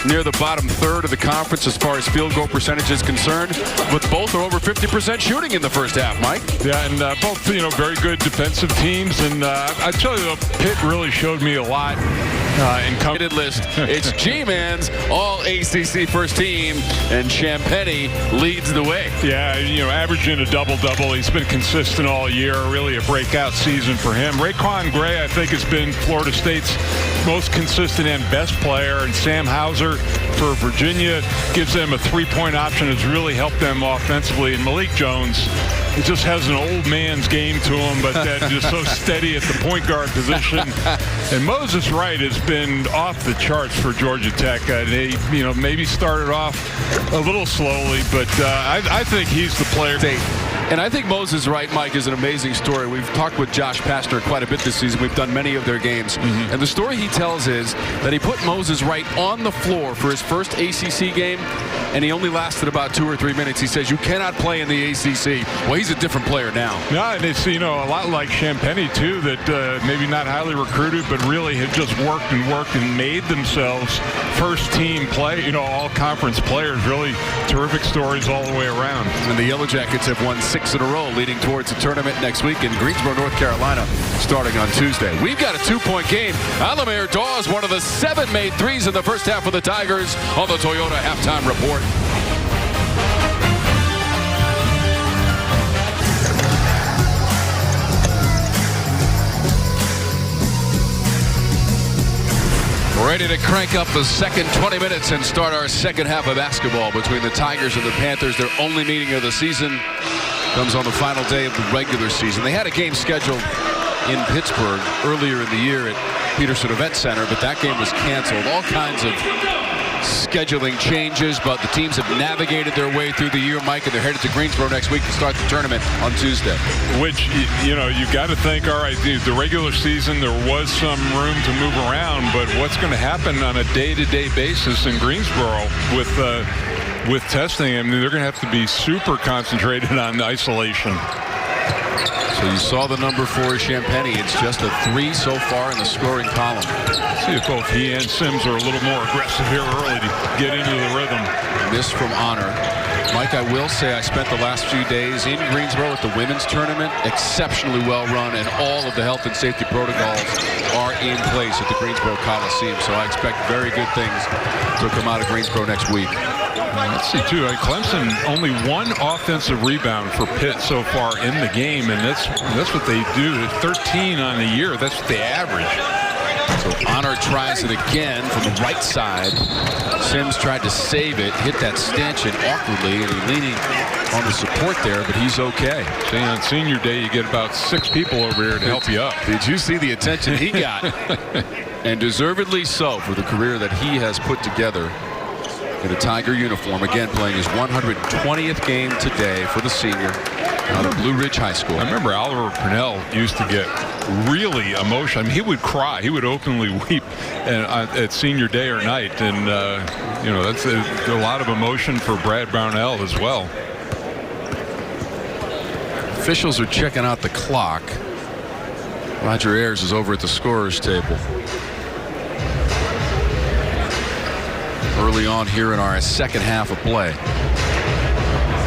near the bottom third of the conference as far as field goal percentage is concerned, but both are over 50% shooting in the first half, Mike. Yeah, and both, very good defensive teams, and I tell you, Pitt really showed me a lot in committed list. It's G-Man's all-ACC first team, and Champagnie leads the way. Yeah, averaging a double-double. He's been consistent all year, really a breakout season for him. Raekwon Gray, I think, has been Florida State's most consistent and best player, and Sam Hauser for Virginia gives them a three-point option, has really helped them offensively, and Malik Jones, he just has an old man's game to him, but that just so steady at the point guard position. And Moses Wright has been off the charts for Georgia Tech. They, maybe started off a little slowly, but I think he's the player. And I think Moses Wright, Mike, is an amazing story. We've talked with Josh Pastner quite a bit this season. We've done many of their games. And the story he tells is that he put Moses Wright on the floor for his first ACC game, and he only lasted about 2 or 3 minutes. He says, you cannot play in the ACC. Well, he's a different player now. Yeah, and it's, a lot like Champagnie, too, that maybe not highly recruited, but really have just worked and made themselves first-team play, all-conference players. Really terrific stories all the way around. And the Yellow Jackets have won 6 in a row, leading towards the tournament next week in Greensboro, North Carolina, starting on Tuesday. We've got a 2-point game. Al-Amir Dawes, one of the 7 made threes in the first half for the Tigers on the Toyota Halftime Report. Ready to crank up the second 20 minutes and start our second half of basketball between the Tigers and the Panthers. Their only meeting of the season comes on the final day of the regular season. They had a game scheduled in Pittsburgh earlier in the year at Peterson Event Center, but that game was canceled. All kinds of scheduling changes, but the teams have navigated their way through the year, Mike, and they're headed to Greensboro next week to start the tournament on Tuesday. Which, you got to think, all right, the regular season, there was some room to move around, but what's going to happen on a day-to-day basis in Greensboro with testing? I mean, they're going to have to be super concentrated on isolation. So you saw the number 4 Champagnie. It's just a 3 so far in the scoring column. See if both he and Simms are a little more aggressive here early to get into the rhythm. Miss from Honor. Mike, I will say I spent the last few days in Greensboro at the women's tournament. Exceptionally well run, and all of the health and safety protocols are in place at the Greensboro Coliseum. So I expect very good things to come out of Greensboro next week. Let's see, too. Clemson only 1 offensive rebound for Pitt so far in the game, and that's what they do. 13 on the year. That's what they average. So Honor tries it again from the right side. Simms tried to save it, hit that stanchion awkwardly, and he's leaning on the support there, but he's okay. See, on senior day, you get about 6 people over here to help you up. Did you see the attention he got? And deservedly so for the career that he has put together in a Tiger uniform. Again, playing his 120th game today for the senior out of Blue Ridge High School. I remember Oliver Purnell used to get really emotional. I mean, he would cry. He would openly weep at senior day or night. And, that's a lot of emotion for Brad Brownell as well. Officials are checking out the clock. Roger Ayers is over at the scorer's table. Early on here in our second half of play.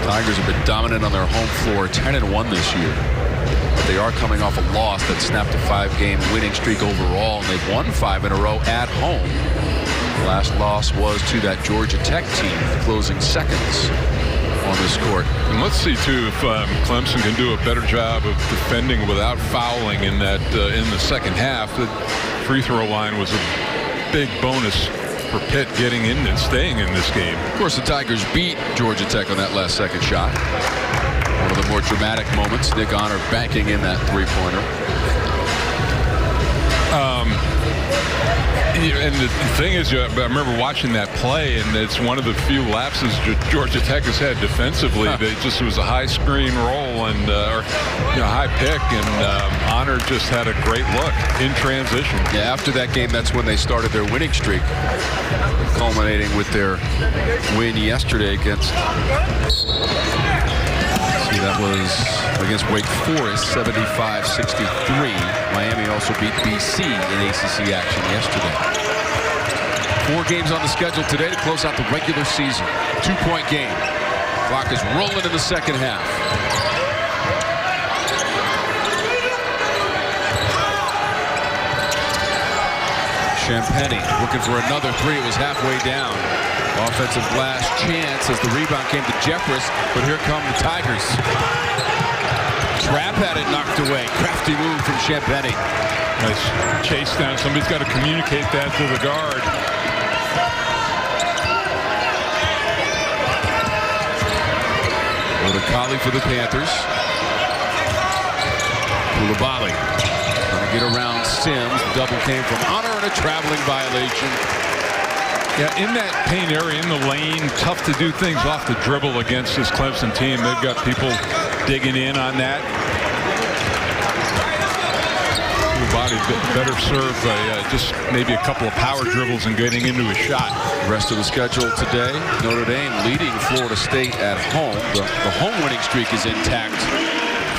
Tigers have been dominant on their home floor, 10-1 this year. But they are coming off a loss that snapped a 5-game winning streak overall, and they've won 5 in a row at home. The last loss was to that Georgia Tech team, closing seconds on this court. And let's see, too, if Clemson can do a better job of defending without fouling in the second half. The free throw line was a big bonus for Pitt getting in and staying in this game. Of course, the Tigers beat Georgia Tech on that last second shot. One of the more dramatic moments. Nick Honor banking in that three-pointer. And the thing is, I remember watching that play, and it's one of the few lapses Georgia Tech has had defensively. It just was a high screen roll and high pick, and Honor just had a great look in transition. Yeah, after that game, that's when they started their winning streak, culminating with their win yesterday against That was against Wake Forest, 75-63. Miami also beat BC in ACC action yesterday. 4 games on the schedule today to close out the regular season. 2-point game. Clock is rolling in the second half. Champagnie looking for another 3. It was halfway down. Offensive last chance as the rebound came to Jeffress, but here come the Tigers. Trapp had it knocked away. Crafty move from Champagnie. Nice chase down. Somebody's got to communicate that to the guard. Otakali for the Panthers. Koulibaly trying to get around Simms. The double came from Honor and a traveling violation. Yeah, in that paint area, in the lane, tough to do things off the dribble against this Clemson team. They've got people digging in on that. Body better served by just maybe a couple of power dribbles and getting into a shot. Rest of the schedule today, Notre Dame leading Florida State at home. The home winning streak is intact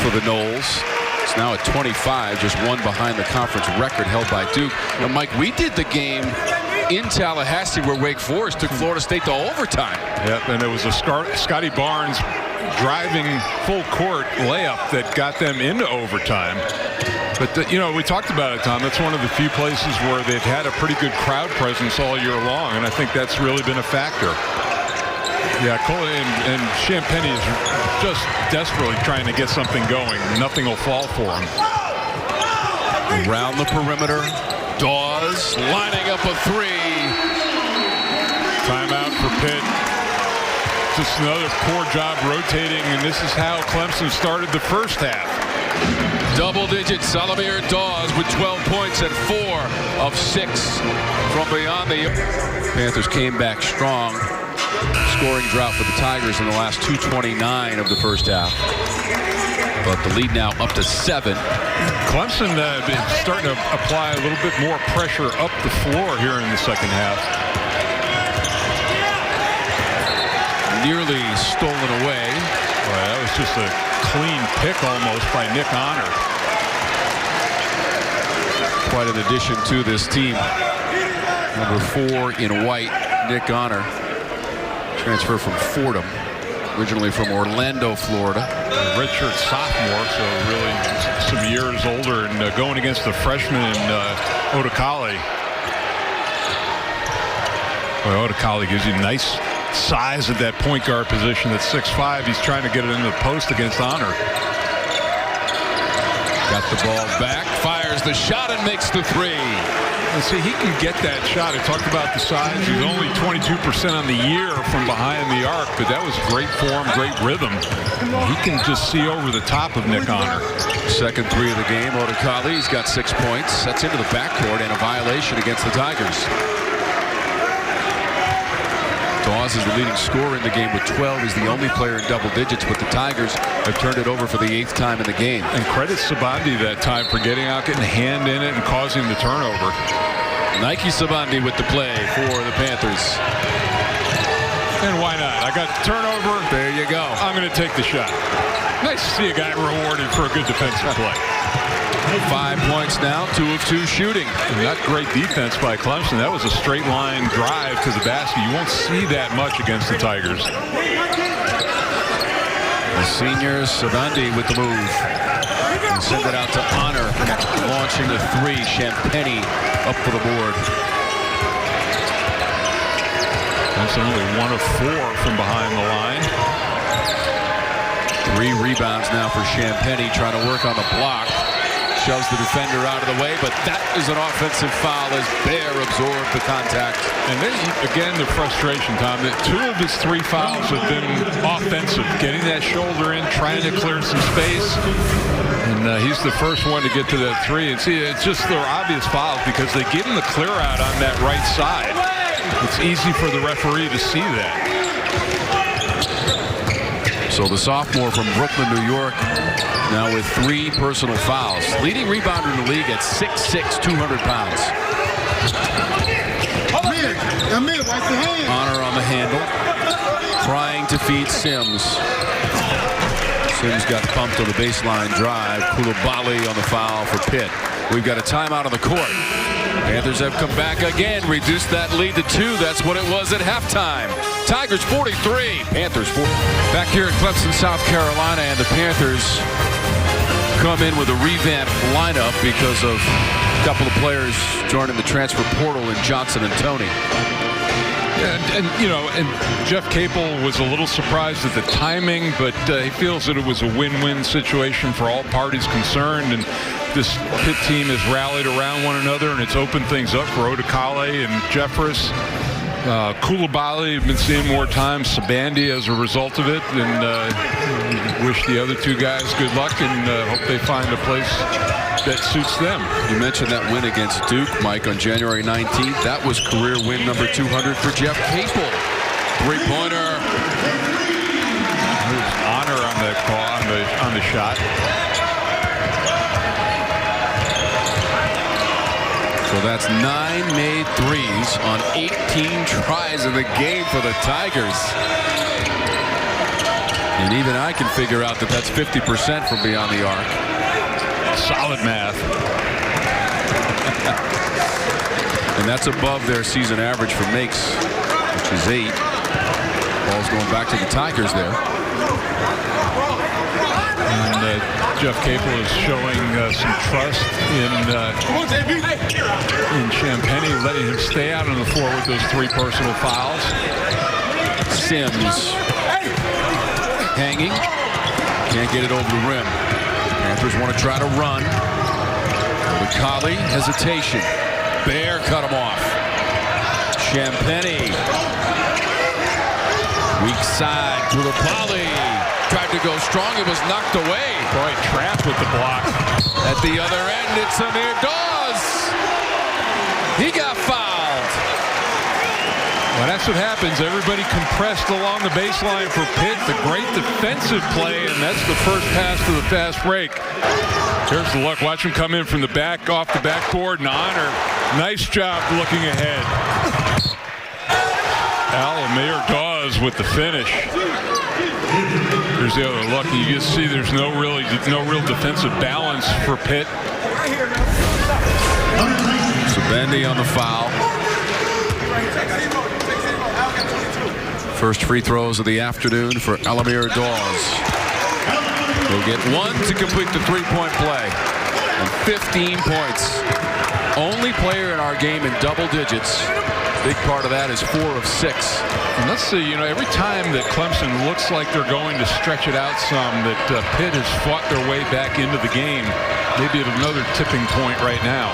for the Noles. It's now at 25, just 1 behind the conference record held by Duke. Now, Mike, we did the game in Tallahassee where Wake Forest took Florida State to overtime. Yep, and it was a Scotty Barnes driving full court layup that got them into overtime. But, you know, we talked about it, Tom. That's one of the few places where they've had a pretty good crowd presence all year long, and I think that's really been a factor. Yeah, and Champagnie is just desperately trying to get something going. Nothing will fall for him. Around the perimeter, Dawes lining up a 3. Timeout for Pitt. Just another poor job rotating, and this is how Clemson started the first half. Double digits, Al-Amir Dawes with 12 points and 4 of 6 from beyond the. Panthers came back strong. Scoring drought for the Tigers in the last 2:29 of the first half. But the lead now up to 7. Clemson starting to apply a little bit more pressure up the floor here in the second half. Nearly stolen away. Well, that was just a clean pick almost by Nick Honor. Quite an addition to this team. Number 4 in white, Nick Honor. Transfer from Fordham, originally from Orlando, Florida. A redshirt sophomore, so really some years older, and going against the freshman Otakali. Well, Otakali gives you nice size at that point guard position at 6'5". He's trying to get it into the post against Honor. Got the ball back, fires the shot and makes the 3. And see, he can get that shot. I talked about the size. He's only 22% on the year from behind the arc, but that was great form, great rhythm. He can just see over the top of Nick Honor. Second 3 of the game. Otakali's got 6 points. That's into the backcourt and a violation against the Tigers. Dawes is the leading scorer in the game with 12. He's the only player in double digits, but the Tigers have turned it over for the 8th time in the game. And credit Sibandi that time for getting out, getting a hand in it, and causing the turnover. Nike Sibandi with the play for the Panthers. And why not? I got the turnover. There you go. I'm going to take the shot. Nice to see a guy rewarded for a good defensive play. 5 points now, 2 of 2 shooting. Not great defense by Clemson. That was a straight line drive to the basket. You won't see that much against the Tigers. The senior Sibandi with the move. And send it out to Honor. Launching the 3. Champagnie up for the board. That's only 1 of 4 from behind the line. 3 rebounds now for Champagnie, trying to work on the block. Shoves the defender out of the way, but that is an offensive foul as Bear absorbed the contact. And then, again, the frustration, Tom, that 2 of his 3 fouls have been offensive. Getting that shoulder in, trying to clear some space. And he's the first one to get to that 3. And see, it's just their obvious fouls because they give him the clear out on that right side. It's easy for the referee to see that. So the sophomore from Brooklyn, New York, now with 3 personal fouls. Leading rebounder in the league at 6'6", 200 pounds. Honor on the handle, trying to feed Simms. Simms got bumped on the baseline drive. Coulibaly on the foul for Pitt. We've got a timeout on the court. Panthers have come back again, reduced that lead to 2. That's what it was at halftime. Tigers 43, Panthers 40. Back here at Clemson, South Carolina, and the Panthers come in with a revamped lineup because of a couple of players joining the transfer portal in Johnson and Tony. And Jeff Capel was a little surprised at the timing, but he feels that it was a win-win situation for all parties concerned. And this Pitt team has rallied around one another, and it's opened things up for Odekale and Jeffress. Coulibaly have been seeing more time. Champagnie as a result of it, and wish the other two guys good luck, and hope they find a place that suits them. You mentioned that win against Duke, Mike, on January 19th. That was career win number 200 for Jeff Capel. Three-pointer. Honor on the call on the shot. So that's 9 made threes on 18 tries in the game for the Tigers. And even I can figure out that that's 50% from beyond the arc. Solid math. And that's above their season average for makes, which is 8. Ball's going back to the Tigers there. And Jeff Capel is showing some trust in Champagnie, letting him stay out on the floor with those 3 personal fouls. Simms hanging, can't get it over the rim. Panthers want to try to run. McCauley, hesitation. Bear cut him off. Champagnie. Weak side. Coulibaly tried to go strong. It was knocked away. Boy, trapped with the block. At the other end, it's Al-Amir Dawes. He got fouled. Well, that's what happens. Everybody compressed along the baseline for Pitt. The great defensive play, and that's the first pass to the fast break. Here's the look. Watch him come in from the back, off the backboard, and Honor. Nice job looking ahead. Al-Amir Dawes with the finish. Here's the other look. You can see there's no real defensive balance for Pitt. Champagnie on the foul. First free throws of the afternoon for Al-Amir Dawes. He'll get 1 to complete the 3-point play. And 15 points. Only player in our game in double digits. Big part of that is 4 of 6. And let's see, every time that Clemson looks like they're going to stretch it out some, that Pitt has fought their way back into the game. Maybe at another tipping point right now.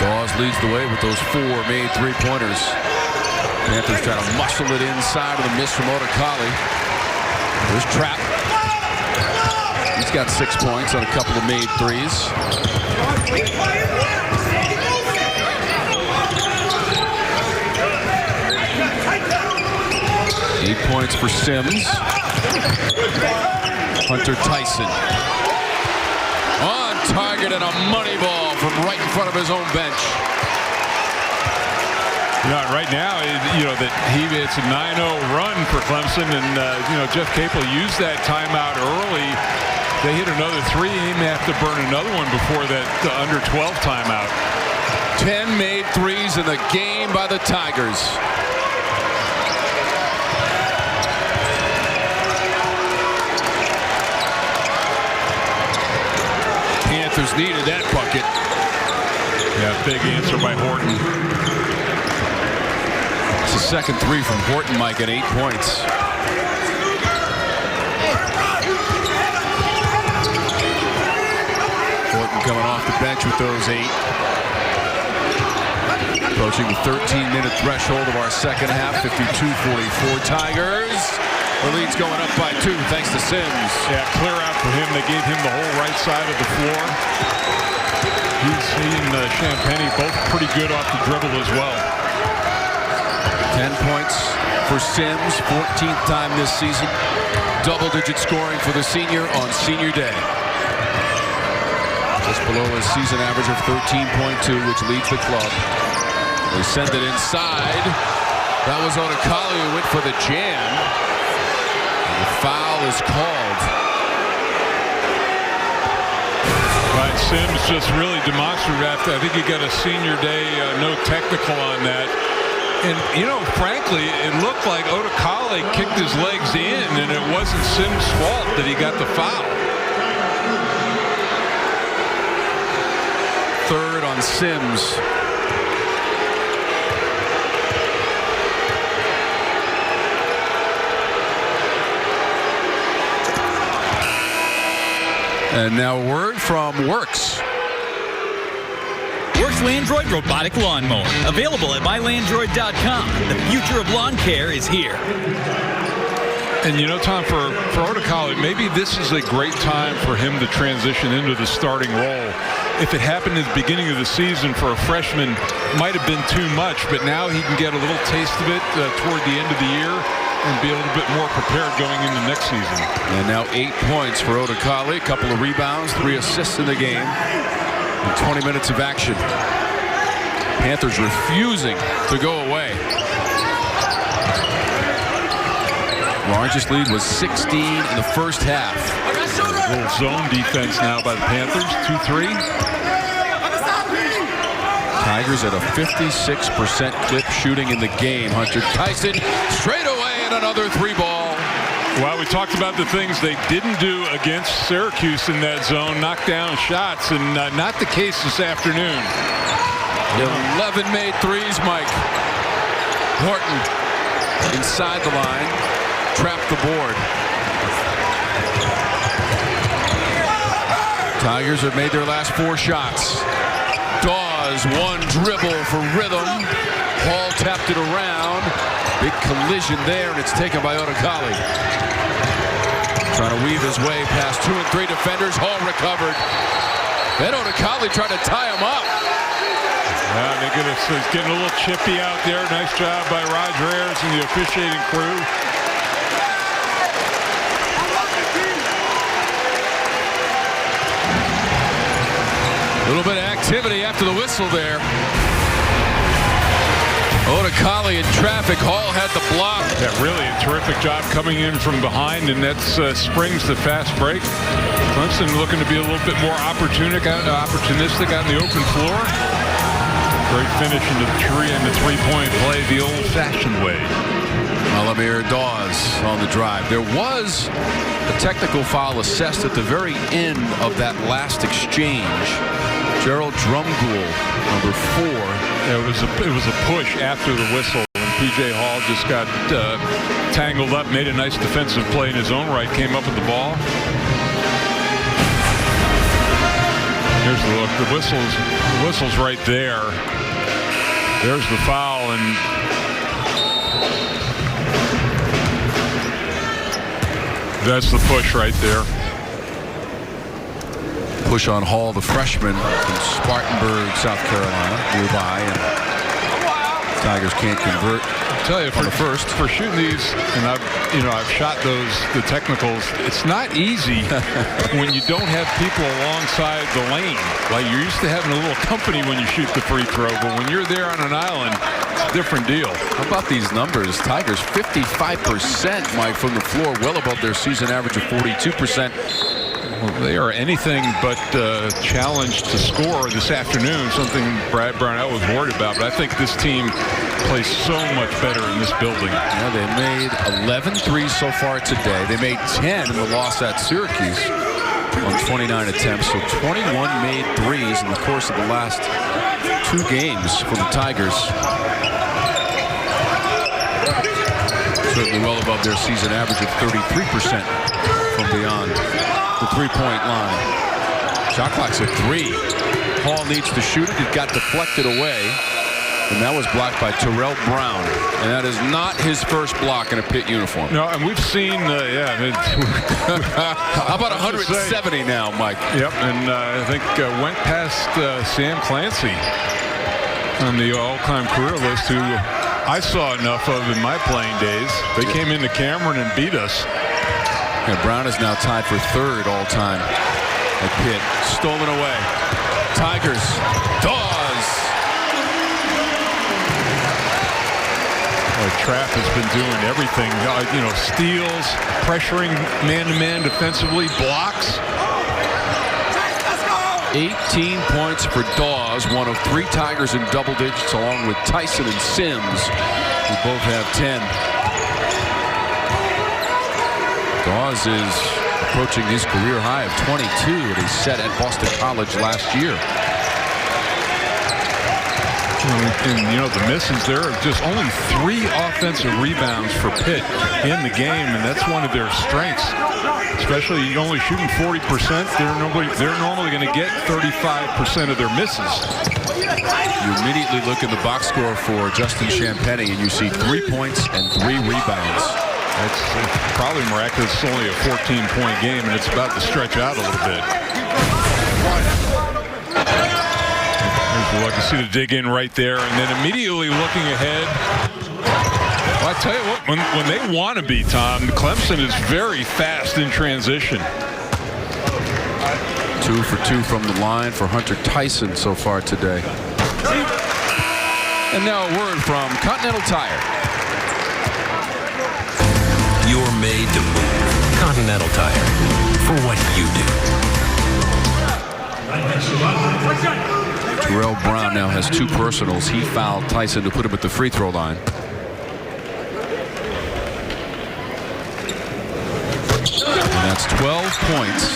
Dawes leads the way with those 4 made 3-pointers. Panthers trying to muscle it inside with a miss from Odekale. There's Trap. He's got 6 points on a couple of made threes. Eight points for Simms. Hunter Tyson. On target and a money ball from right in front of his own bench. Right now, it's a 9-0 run for Clemson, and Jeff Capel used that timeout early. They hit another 3. He may have to burn another one before that under 12 timeout. 10 made threes in the game by the Tigers. Panthers needed that bucket. Yeah, big answer by Horton. It's the second 3 from Horton, Mike, at 8 points. Horton coming off the bench with those 8. Approaching the 13-minute threshold of our second half, 52-44 Tigers. The lead's going up by 2 thanks to Simms. Yeah, clear out for him. They gave him the whole right side of the floor. He and Champagnie both pretty good off the dribble as well. 10 points for Simms, 14th time this season. Double-digit scoring for the senior on senior day. Just below his season average of 13.2, which leads the club. They send it inside. That was Odekale who went for the jam. And the foul is called. Right, Simms just really demonstrative after. I think he got a senior day no technical on that. And, frankly, it looked like Otakale kicked his legs in, and it wasn't Simms' fault that he got the foul. Third on Simms. And now a word from Works. Works Landroid Robotic Lawnmower. Available at mylandroid.com. The future of lawn care is here. And Tom, for Otakale, maybe this is a great time for him to transition into the starting role. If it happened at the beginning of the season for a freshman, might have been too much, but now he can get a little taste of it toward the end of the year and be a little bit more prepared going into next season. And now 8 points for Otakale, a couple of rebounds, 3 assists in the game, and 20 minutes of action. Panthers refusing to go away. Largest lead was 16 in the first half. A little zone defense now by the Panthers, 2-3. Tigers at a 56% clip shooting in the game. Hunter Tyson straight away and another 3-ball. Well, we talked about the things they didn't do against Syracuse in that zone, knock down shots, and not the case this afternoon. 11 made threes, Mike. Horton inside the line, trapped the board. Tigers have made their last 4 shots. Dawes, one dribble for rhythm. Hall tapped it around. Big collision there, and it's taken by Otakale. Trying to weave his way past 2 and 3 defenders. Hall recovered. Then Otakale tried to tie him up. He's getting a little chippy out there. Nice job by Roger Ayers and the officiating crew. A little bit of activity after the whistle there. Otakale in traffic. Hall had the block. Yeah, really a terrific job coming in from behind, and that springs the fast break. Clemson looking to be a little bit more opportunistic on the open floor. Great finish in the three-point play the old-fashioned way. Al-Amir Dawes on the drive. There was a technical foul assessed at the very end of that last exchange. Gerald Drumgoole, number 4. It was a push after the whistle, and P.J. Hall just got tangled up, made a nice defensive play in his own right, came up with the ball. Here's the look. The whistle's right there. There's the foul, and that's the push right there. Push on Hall, the freshman from Spartanburg, South Carolina, nearby, and Tigers can't convert. I'll tell you, for shooting these, and I've shot the technicals. It's not easy when you don't have people alongside the lane. Like you're used to having a little company when you shoot the free throw, but when you're there on an island, it's a different deal. How about these numbers? Tigers 55%, Mike, from the floor, well above their season average of 42%. Well, they are anything but challenged to score this afternoon, something Brad Brownell was worried about. But I think this team plays so much better in this building. Yeah, they made 11 threes so far today. They made 10 in the loss at Syracuse on 29 attempts. So 21 made threes in the course of the last 2 games for the Tigers. Certainly well above their season average of 33% from beyond the three-point line. Shot clock's at 3. Hall needs to shoot it. It got deflected away. And that was blocked by Terrell Brown. And that is not his first block in a Pitt uniform. No, and we've seen, how about 170 now, Mike? Yep, and I think went past Sam Clancy on the all-time career list, who I saw enough of in my playing days. They came into Cameron and beat us. And Brown is now tied for 3rd all-time at Pitt. Stolen away. Tigers. Dawes. Trapp has been doing everything. Steals, pressuring man-to-man defensively, blocks. 18 points for Dawes, one of 3 Tigers in double digits, along with Tyson and Simms, who both have 10. Dawes is approaching his career high of 22 that he set at Boston College last year. And you know, the misses, there are just only 3 offensive rebounds for Pitt in the game, and that's one of their strengths. Especially only shooting 40%, they're normally going to get 35% of their misses. You immediately look at the box score for Justin Champagnie, and you see 3 points and 3 rebounds. It's probably miraculous. It's only a 14-point game, and it's about to stretch out a little bit. There's, you see the dig in right there, and then immediately looking ahead. Well, I tell you what, when they want to be, Tom, Clemson is very fast in transition. 2 for 2 from the line for Hunter Tyson so far today. And now a word from Continental Tire. You're made to move. Continental Tire. For what you do. Terrell Brown now has 2 personals. He fouled Tyson to put him at the free throw line. And that's 12 points.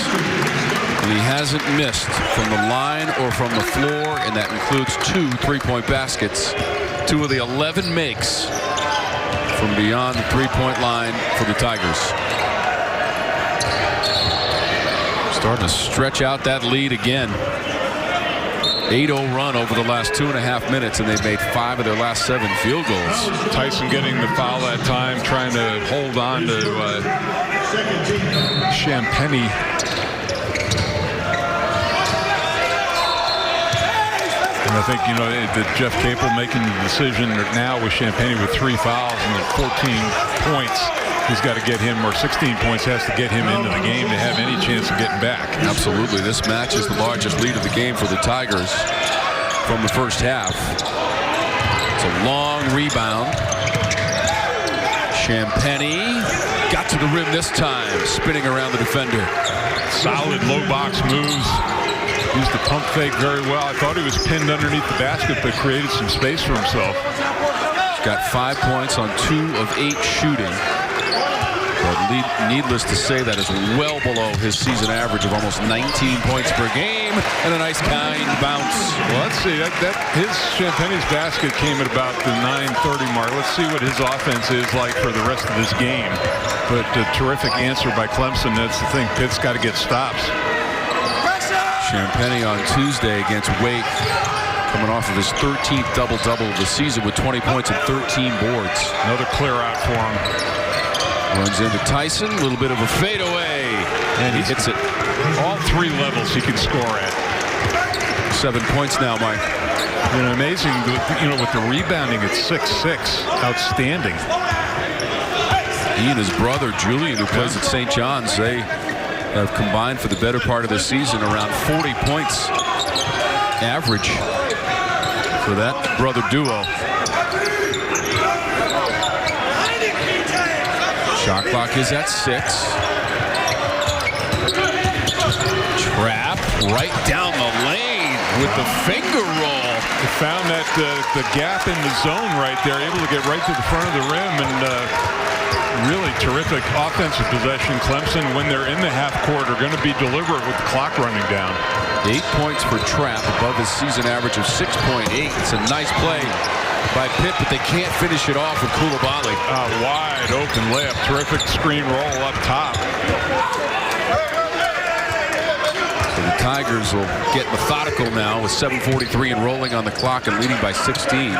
And he hasn't missed from the line or from the floor, and that includes 2 3-point baskets. 2 of the 11 makes from beyond the 3-point line for the Tigers. Starting to stretch out that lead again. 8-0 run over the last 2.5 minutes, and they've made 5 of their last 7 field goals. Tyson getting the foul that time, trying to hold on to Champagnie. And I think, you know, that Jeff Capel making the decision now with Champagnie with 3 fouls and then 14 points. He's got to get him, or 16 points has to get him into the game to have any chance of getting back. Absolutely. This match is the largest lead of the game for the Tigers from the first half. It's a long rebound. Champagnie got to the rim this time, spinning around the defender. Solid low box moves. Used the pump fake very well. I thought he was pinned underneath the basket, but created some space for himself. He's got 5 points on 2 of 8 shooting. But needless to say, that is well below his season average of almost 19 points per game, and a nice kind bounce. Well, let's see. His Champagnie's basket came at about the 9:30 mark. Let's see what his offense is like for the rest of this game. But a terrific answer by Clemson. That's the thing. Pitt's got to get stops. Champagnie on Tuesday against Wake, coming off of his 13th double-double of the season with 20 points and 13 boards. Another clear out for him. Runs into Tyson, a little bit of a fadeaway, and he hits it. All 3 levels he can score at. 7 points now, Mike. You know, amazing, you know, with the rebounding at 6'6", outstanding. He and his brother, Julian, who plays at St. John's, they have combined for the better part of the season around 40 points average for that brother duo. Shot clock is at 6. Trap right down the lane with the finger roll. They found that the gap in the zone right there, able to get right to the front of the rim, and really terrific offensive possession. Clemson, when they're in the half court, are going to be deliberate with the clock running down. 8 points for Trap, above his season average of 6.8. It's a nice play by Pitt, but they can't finish it off with Coulibaly. Wide open layup, terrific screen roll up top. So the Tigers will get methodical now with 7:43 and rolling on the clock and leading by 16.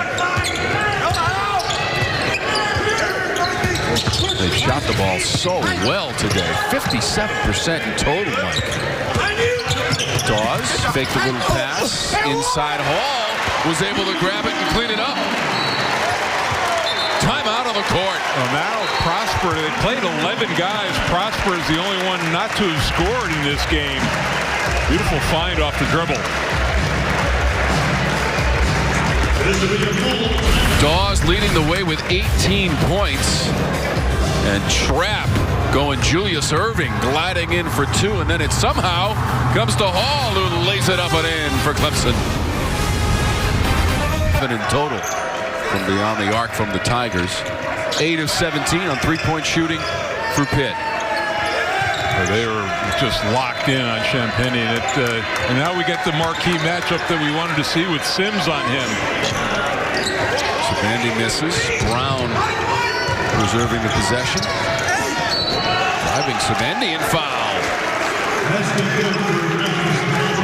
They've shot the ball so well today. 57% in total, Mike. Dawes faked a little pass inside Hall. Was able to grab it and clean it up. Timeout on the court. Well, now Prosper, they played 11 guys. Prosper is the only one not to have scored in this game. Beautiful find off the dribble. Dawes leading the way with 18 points. And Trap going Julius Erving gliding in for 2, and then it somehow comes to Hall, who lays it up and in for Clemson. In total from beyond the arc from the Tigers. 8 of 17 on three-point shooting for Pitt. They were just locked in on Champagnie, and now we get the marquee matchup that we wanted to see with Simms on him. Champagnie misses. Brown preserving the possession. Driving Champagnie and foul.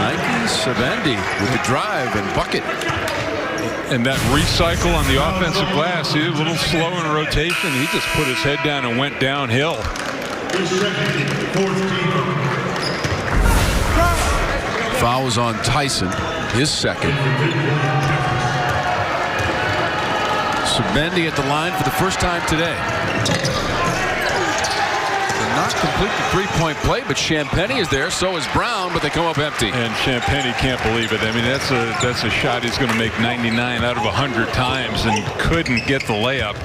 Nike Champagnie with the drive and bucket. And that recycle on the offensive glass, he was a little slow in rotation. He just put his head down and went downhill. Foul was on Tyson, his second. Champagnie at the line for the first time today. Not complete the three-point play, but Champagnie is there. So is Brown, but they come up empty. And Champagnie can't believe it. I mean, that's a shot he's going to make 99 out of 100 times, and couldn't get the layup.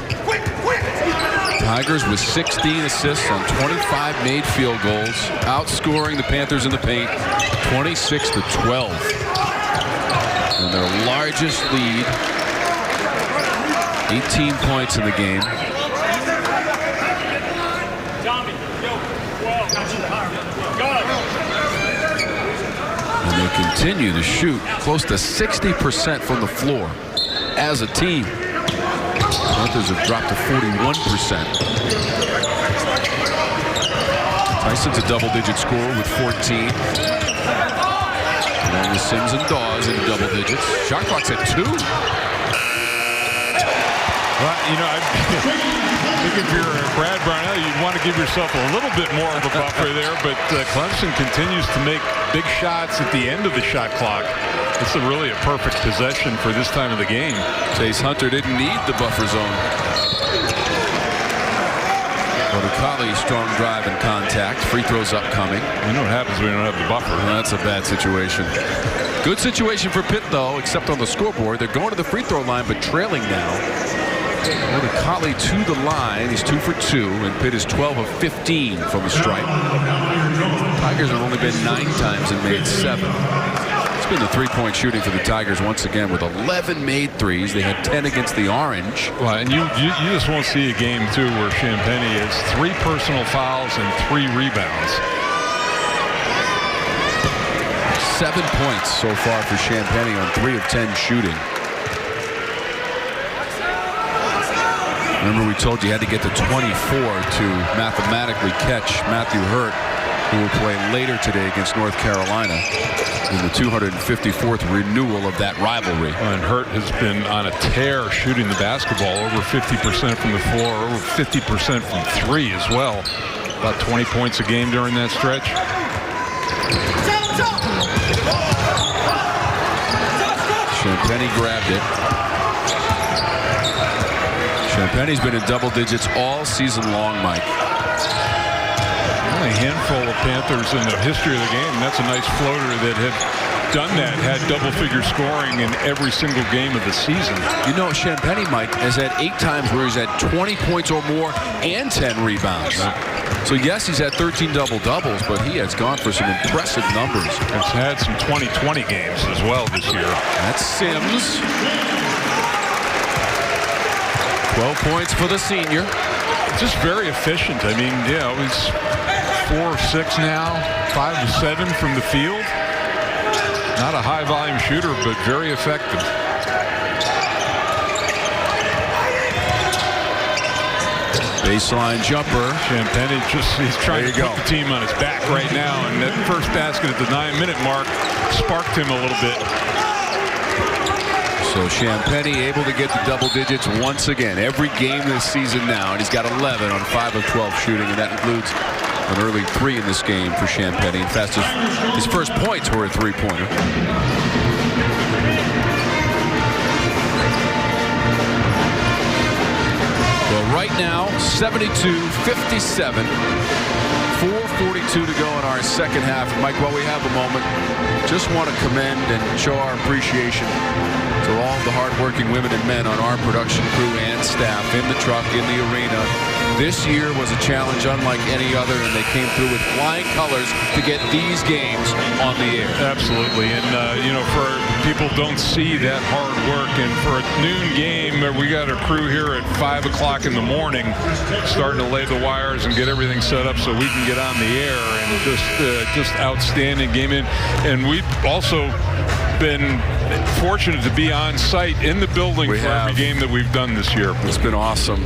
Tigers with 16 assists on 25 made field goals, outscoring the Panthers in the paint 26-12. And their largest lead, 18 points in the game. And they continue to shoot close to 60% from the floor as a team. Panthers have dropped to 41%. Tyson's a double-digit scorer with 14. Along with Simms and Dawes in double digits. Shot clock's at 2. Well, you know, I think if you're Brad Brownell, you'd want to give yourself a little bit more of a buffer there, but Clemson continues to make big shots at the end of the shot clock. It's really a perfect possession for this time of the game. Chase Hunter didn't need the buffer zone. Well, strong drive and contact. Free throws upcoming. You know what happens when you don't have the buffer. Well, that's a bad situation. Good situation for Pitt, though, except on the scoreboard. They're going to the free throw line, but trailing now. Colley to the line. He's 2 for 2, and Pitt is 12 of 15 from the stripe. Tigers have only been 9 times and made 7. It's been the three-point shooting for the Tigers once again with 11 made threes. They had 10 against the Orange. Well, and you just won't see a game, too, where Champagnie has 3 personal fouls and 3 rebounds. 7 points so far for Champagnie on 3 of 10 shooting. Remember, we told you had to get to 24 to mathematically catch Matthew Hurt, who will play later today against North Carolina in the 254th renewal of that rivalry. And Hurt has been on a tear shooting the basketball, over 50% from the floor, over 50% from 3 as well. About 20 points a game during that stretch. Champagnie grabbed it. Champagnie's been in double digits all season long, Mike. Only a handful of Panthers in the history of the game. That's a nice floater that have done that, had double-figure scoring in every single game of the season. You know, Champagnie, Mike, has had 8 times where he's had 20 points or more and 10 rebounds. So, yes, he's had 13 double-doubles, but he has gone for some impressive numbers. He's had some 20-20 games as well this year. That's Simms. 12 points for the senior. Just very efficient. I mean, you know, he's 4 of 6 now, 5 of 7 from the field. Not a high volume shooter, but very effective. Baseline jumper. Champagnie he's trying to put the team on his back right now, and that first basket at the 9-minute mark sparked him a little bit. So Champagnie able to get the double digits once again. Every game this season now, and he's got 11 on 5 of 12 shooting, and that includes an early 3 in this game for Champagnie. In fact, his first points were a 3-pointer. Well, right now, 72-57. 4:42 to go in our second half. Mike, while we have a moment, just want to commend and show our appreciation to all the hardworking women and men on our production crew and staff in the truck, in the arena, This year was a challenge unlike any other, and they came through with flying colors to get these games on the air. Absolutely, and for people don't see that hard work, and for a noon game, we got a crew here at 5 o'clock in the morning, starting to lay the wires and get everything set up so we can get on the air, and just outstanding game. And we've also been fortunate to be on site in the building for every game that we've done this year. It's been awesome,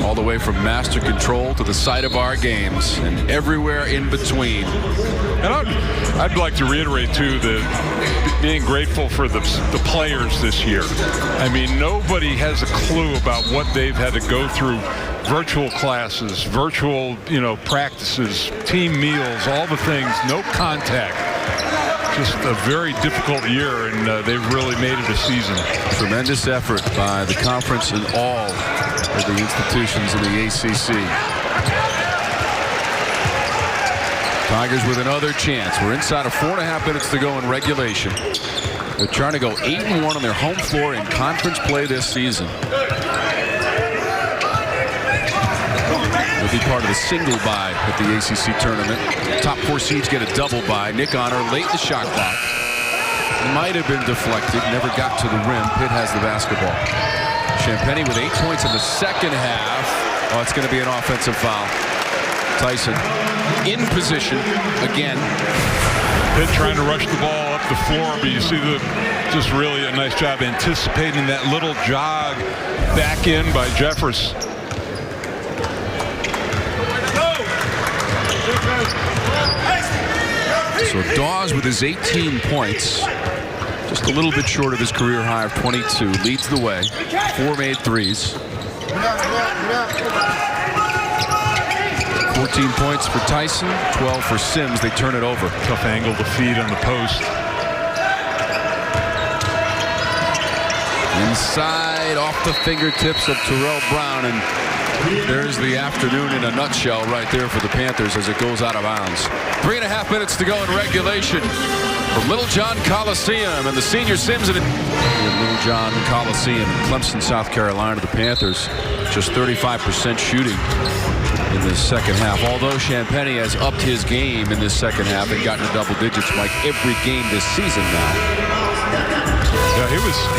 all the way from master control to the site of our games and everywhere in between. And I'd like to reiterate too that being grateful for the players this year. I mean, nobody has a clue about what they've had to go through. Virtual classes, virtual practices, team meals, all the things, no contact. Just a very difficult year, and they've really made it a season. Tremendous effort by the conference and all of the institutions in the ACC. Tigers with another chance. We're inside of 4.5 minutes to go in regulation. They're trying to go 8-1 on their home floor in conference play this season. They'll be part of the single bye at the ACC tournament. Top 4 seeds get a double bye. Nick Honor late in the shot clock. Might have been deflected. Never got to the rim. Pitt has the basketball. Champagnie with 8 points in the second half. Oh, it's going to be an offensive foul. Tyson in position again. Pitt trying to rush the ball up the floor, but you see just really a nice job anticipating that little jog back in by Jeffers. So Dawes with his 18 points, just a little bit short of his career high of 22, leads the way. 4 made threes. 14 points for Tyson, 12 for Simms. They turn it over. Tough angle to feed on the post. Inside, off the fingertips of Terrell Brown, and there's the afternoon in a nutshell right there for the Panthers as it goes out of bounds. 3.5 minutes to go in regulation from Little John Coliseum, and the senior Simms in Little John Coliseum, Clemson, South Carolina. The Panthers just 35% shooting in this second half. Although Champagnie has upped his game in this second half and gotten to double digits like every game this season now. Yeah,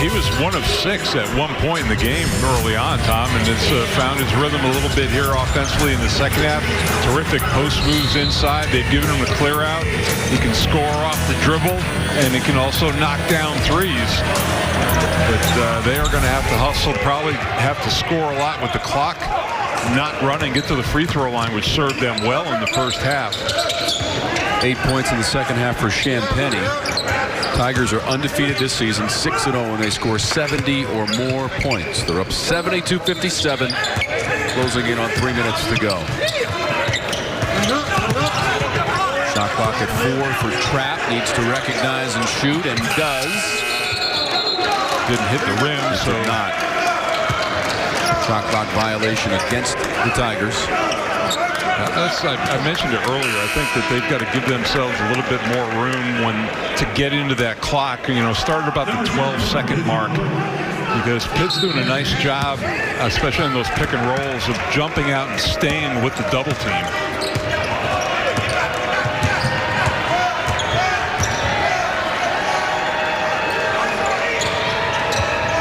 he was 1 of 6 at one point in the game early on, Tom, and it's found his rhythm a little bit here offensively in the second half. Terrific post moves inside. They've given him a clear out. He can score off the dribble, and he can also knock down threes. But they are going to have to hustle, probably have to score a lot with the clock not running, get to the free throw line, which served them well in the first half. 8 points in the second half for Champagnie. Tigers are undefeated this season, 6-0 when they score 70 or more points. They're up 72-57, closing in on 3 minutes to go. Shot clock at 4 for Trapp. Needs to recognize and shoot, and does. Didn't hit the rim, so not. Shot clock violation against the Tigers. I mentioned it earlier. I think that they've got to give themselves a little bit more room to get into that clock. Start about the 12-second mark, because Pitt's doing a nice job, especially in those pick and rolls, of jumping out and staying with the double team.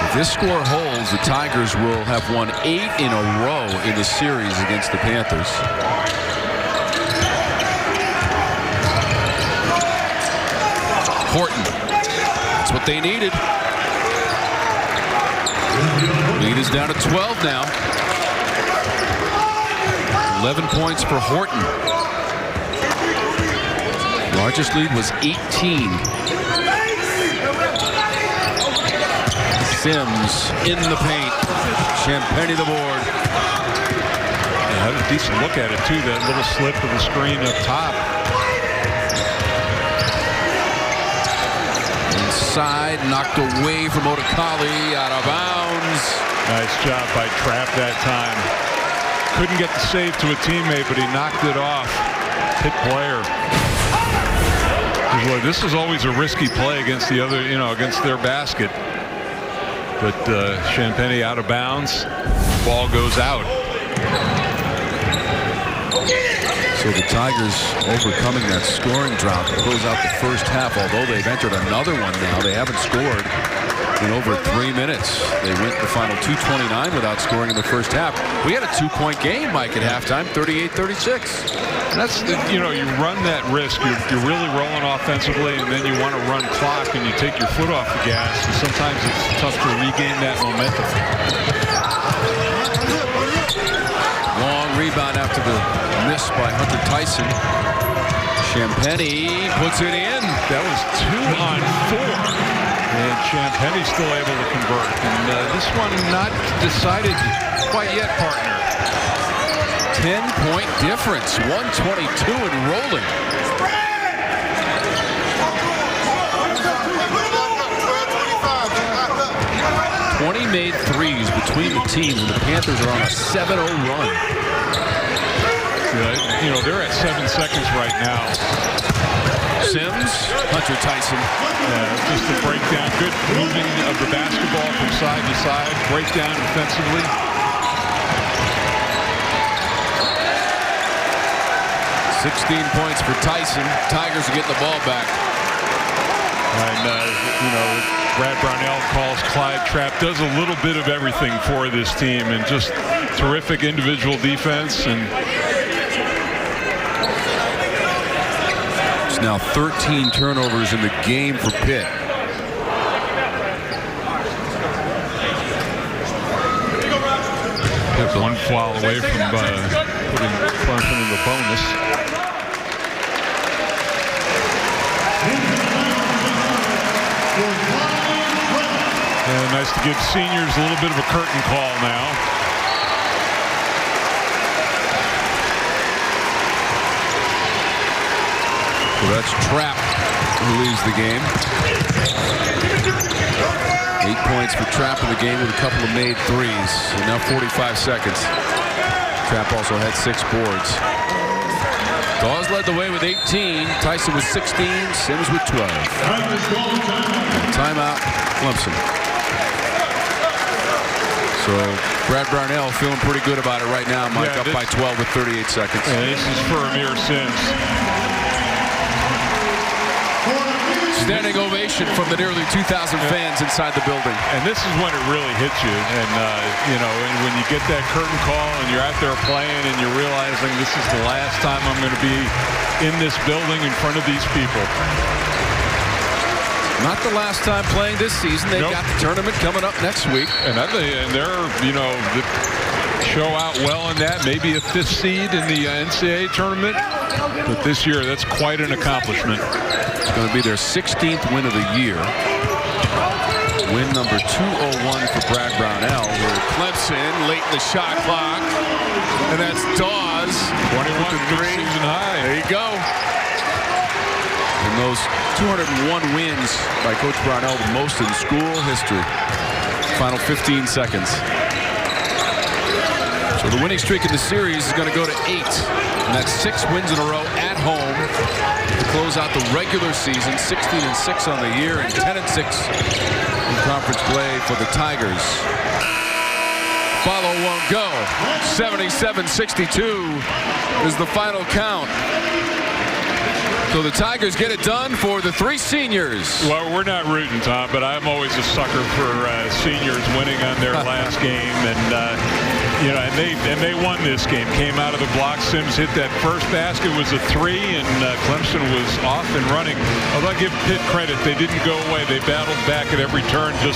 If this score holds, the Tigers will have won 8 in a row in the series against the Panthers. Horton. That's what they needed. Lead is down to 12 now. 11 points for Horton. Largest lead was 18. Simms in the paint. Champagnie the board. Had a decent look at it too. That little slip of the screen up top. Inside, knocked away from Otakali, out of bounds. Nice job by Trapp that time. Couldn't get the save to a teammate, but he knocked it off. Pitt player. Boy, this is always a risky play against the other, against their basket. But Champagnie out of bounds. Ball goes out. So the Tigers overcoming that scoring drought to close out the first half. Although they've entered another one now, they haven't scored in over 3 minutes. They went the final 2:29 without scoring in the first half. We had a 2-point game, Mike, at halftime, 38-36. That's you run that risk. You're really rolling offensively, and then you want to run clock, and you take your foot off the gas. And sometimes it's tough to regain that momentum. Long rebound after the miss by Hunter Tyson. Champagnie puts it in. That was 2 on 4. And Champagnie's still able to convert. And this one not decided quite yet, partner. 10-point difference. 122 and rolling. Twenty made threes between the teams, and the Panthers are on a 7-0 run. They're at 7 seconds right now. Simms, Hunter Tyson. Just a breakdown. Good moving of the basketball from side to side. Breakdown defensively. $16 points for Tyson. Tigers are getting the ball back. And, Brad Brownell calls Clyde Trapp. Does a little bit of everything for this team, and just terrific individual defense. And it's now 13 turnovers in the game for Pitt. Pitt one foul away from putting Clemson in the bonus. And nice to give seniors a little bit of a curtain call now. So that's Trapp who leaves the game. 8 points for Trapp in the game with a couple of made threes. And now 45 seconds. Trapp also had 6 boards. Dawes led the way with 18. Tyson with 16. Simms with 12. And timeout, Clemson. So Brad Brownell feeling pretty good about it right now, Mike, up by 12 with 38 seconds. And this is for Aamir Simms. Standing ovation from the nearly 2,000 fans inside the building. And this is when it really hits you. And, and when you get that curtain call and you're out there playing and you're realizing this is the last time I'm going to be in this building in front of these people. Not the last time playing this season. They've got the tournament coming up next week. And they're, show out well in that. Maybe a 5th seed in the NCAA tournament. But this year, that's quite an accomplishment. It's going to be their 16th win of the year. Win number 201 for Brad Brownell. Where Clemson late in the shot clock. And that's Dawes. 21 season high. There you go. And those 201 wins by Coach Brownell, the most in school history. Final 15 seconds. So the winning streak in the series is going to go to 8. And that's 6 wins in a row at home to close out the regular season. 16-6 on the year and 10-6 in conference play for the Tigers. Follow won't go. 77-62 is the final count. So the Tigers get it done for the 3 seniors. Well, we're not rooting, Tom, but I'm always a sucker for seniors winning on their last game. And, and they won this game. Came out of the block. Simms hit that first basket. Was a 3, and Clemson was off and running. Although I give Pitt credit, they didn't go away. They battled back at every turn. Just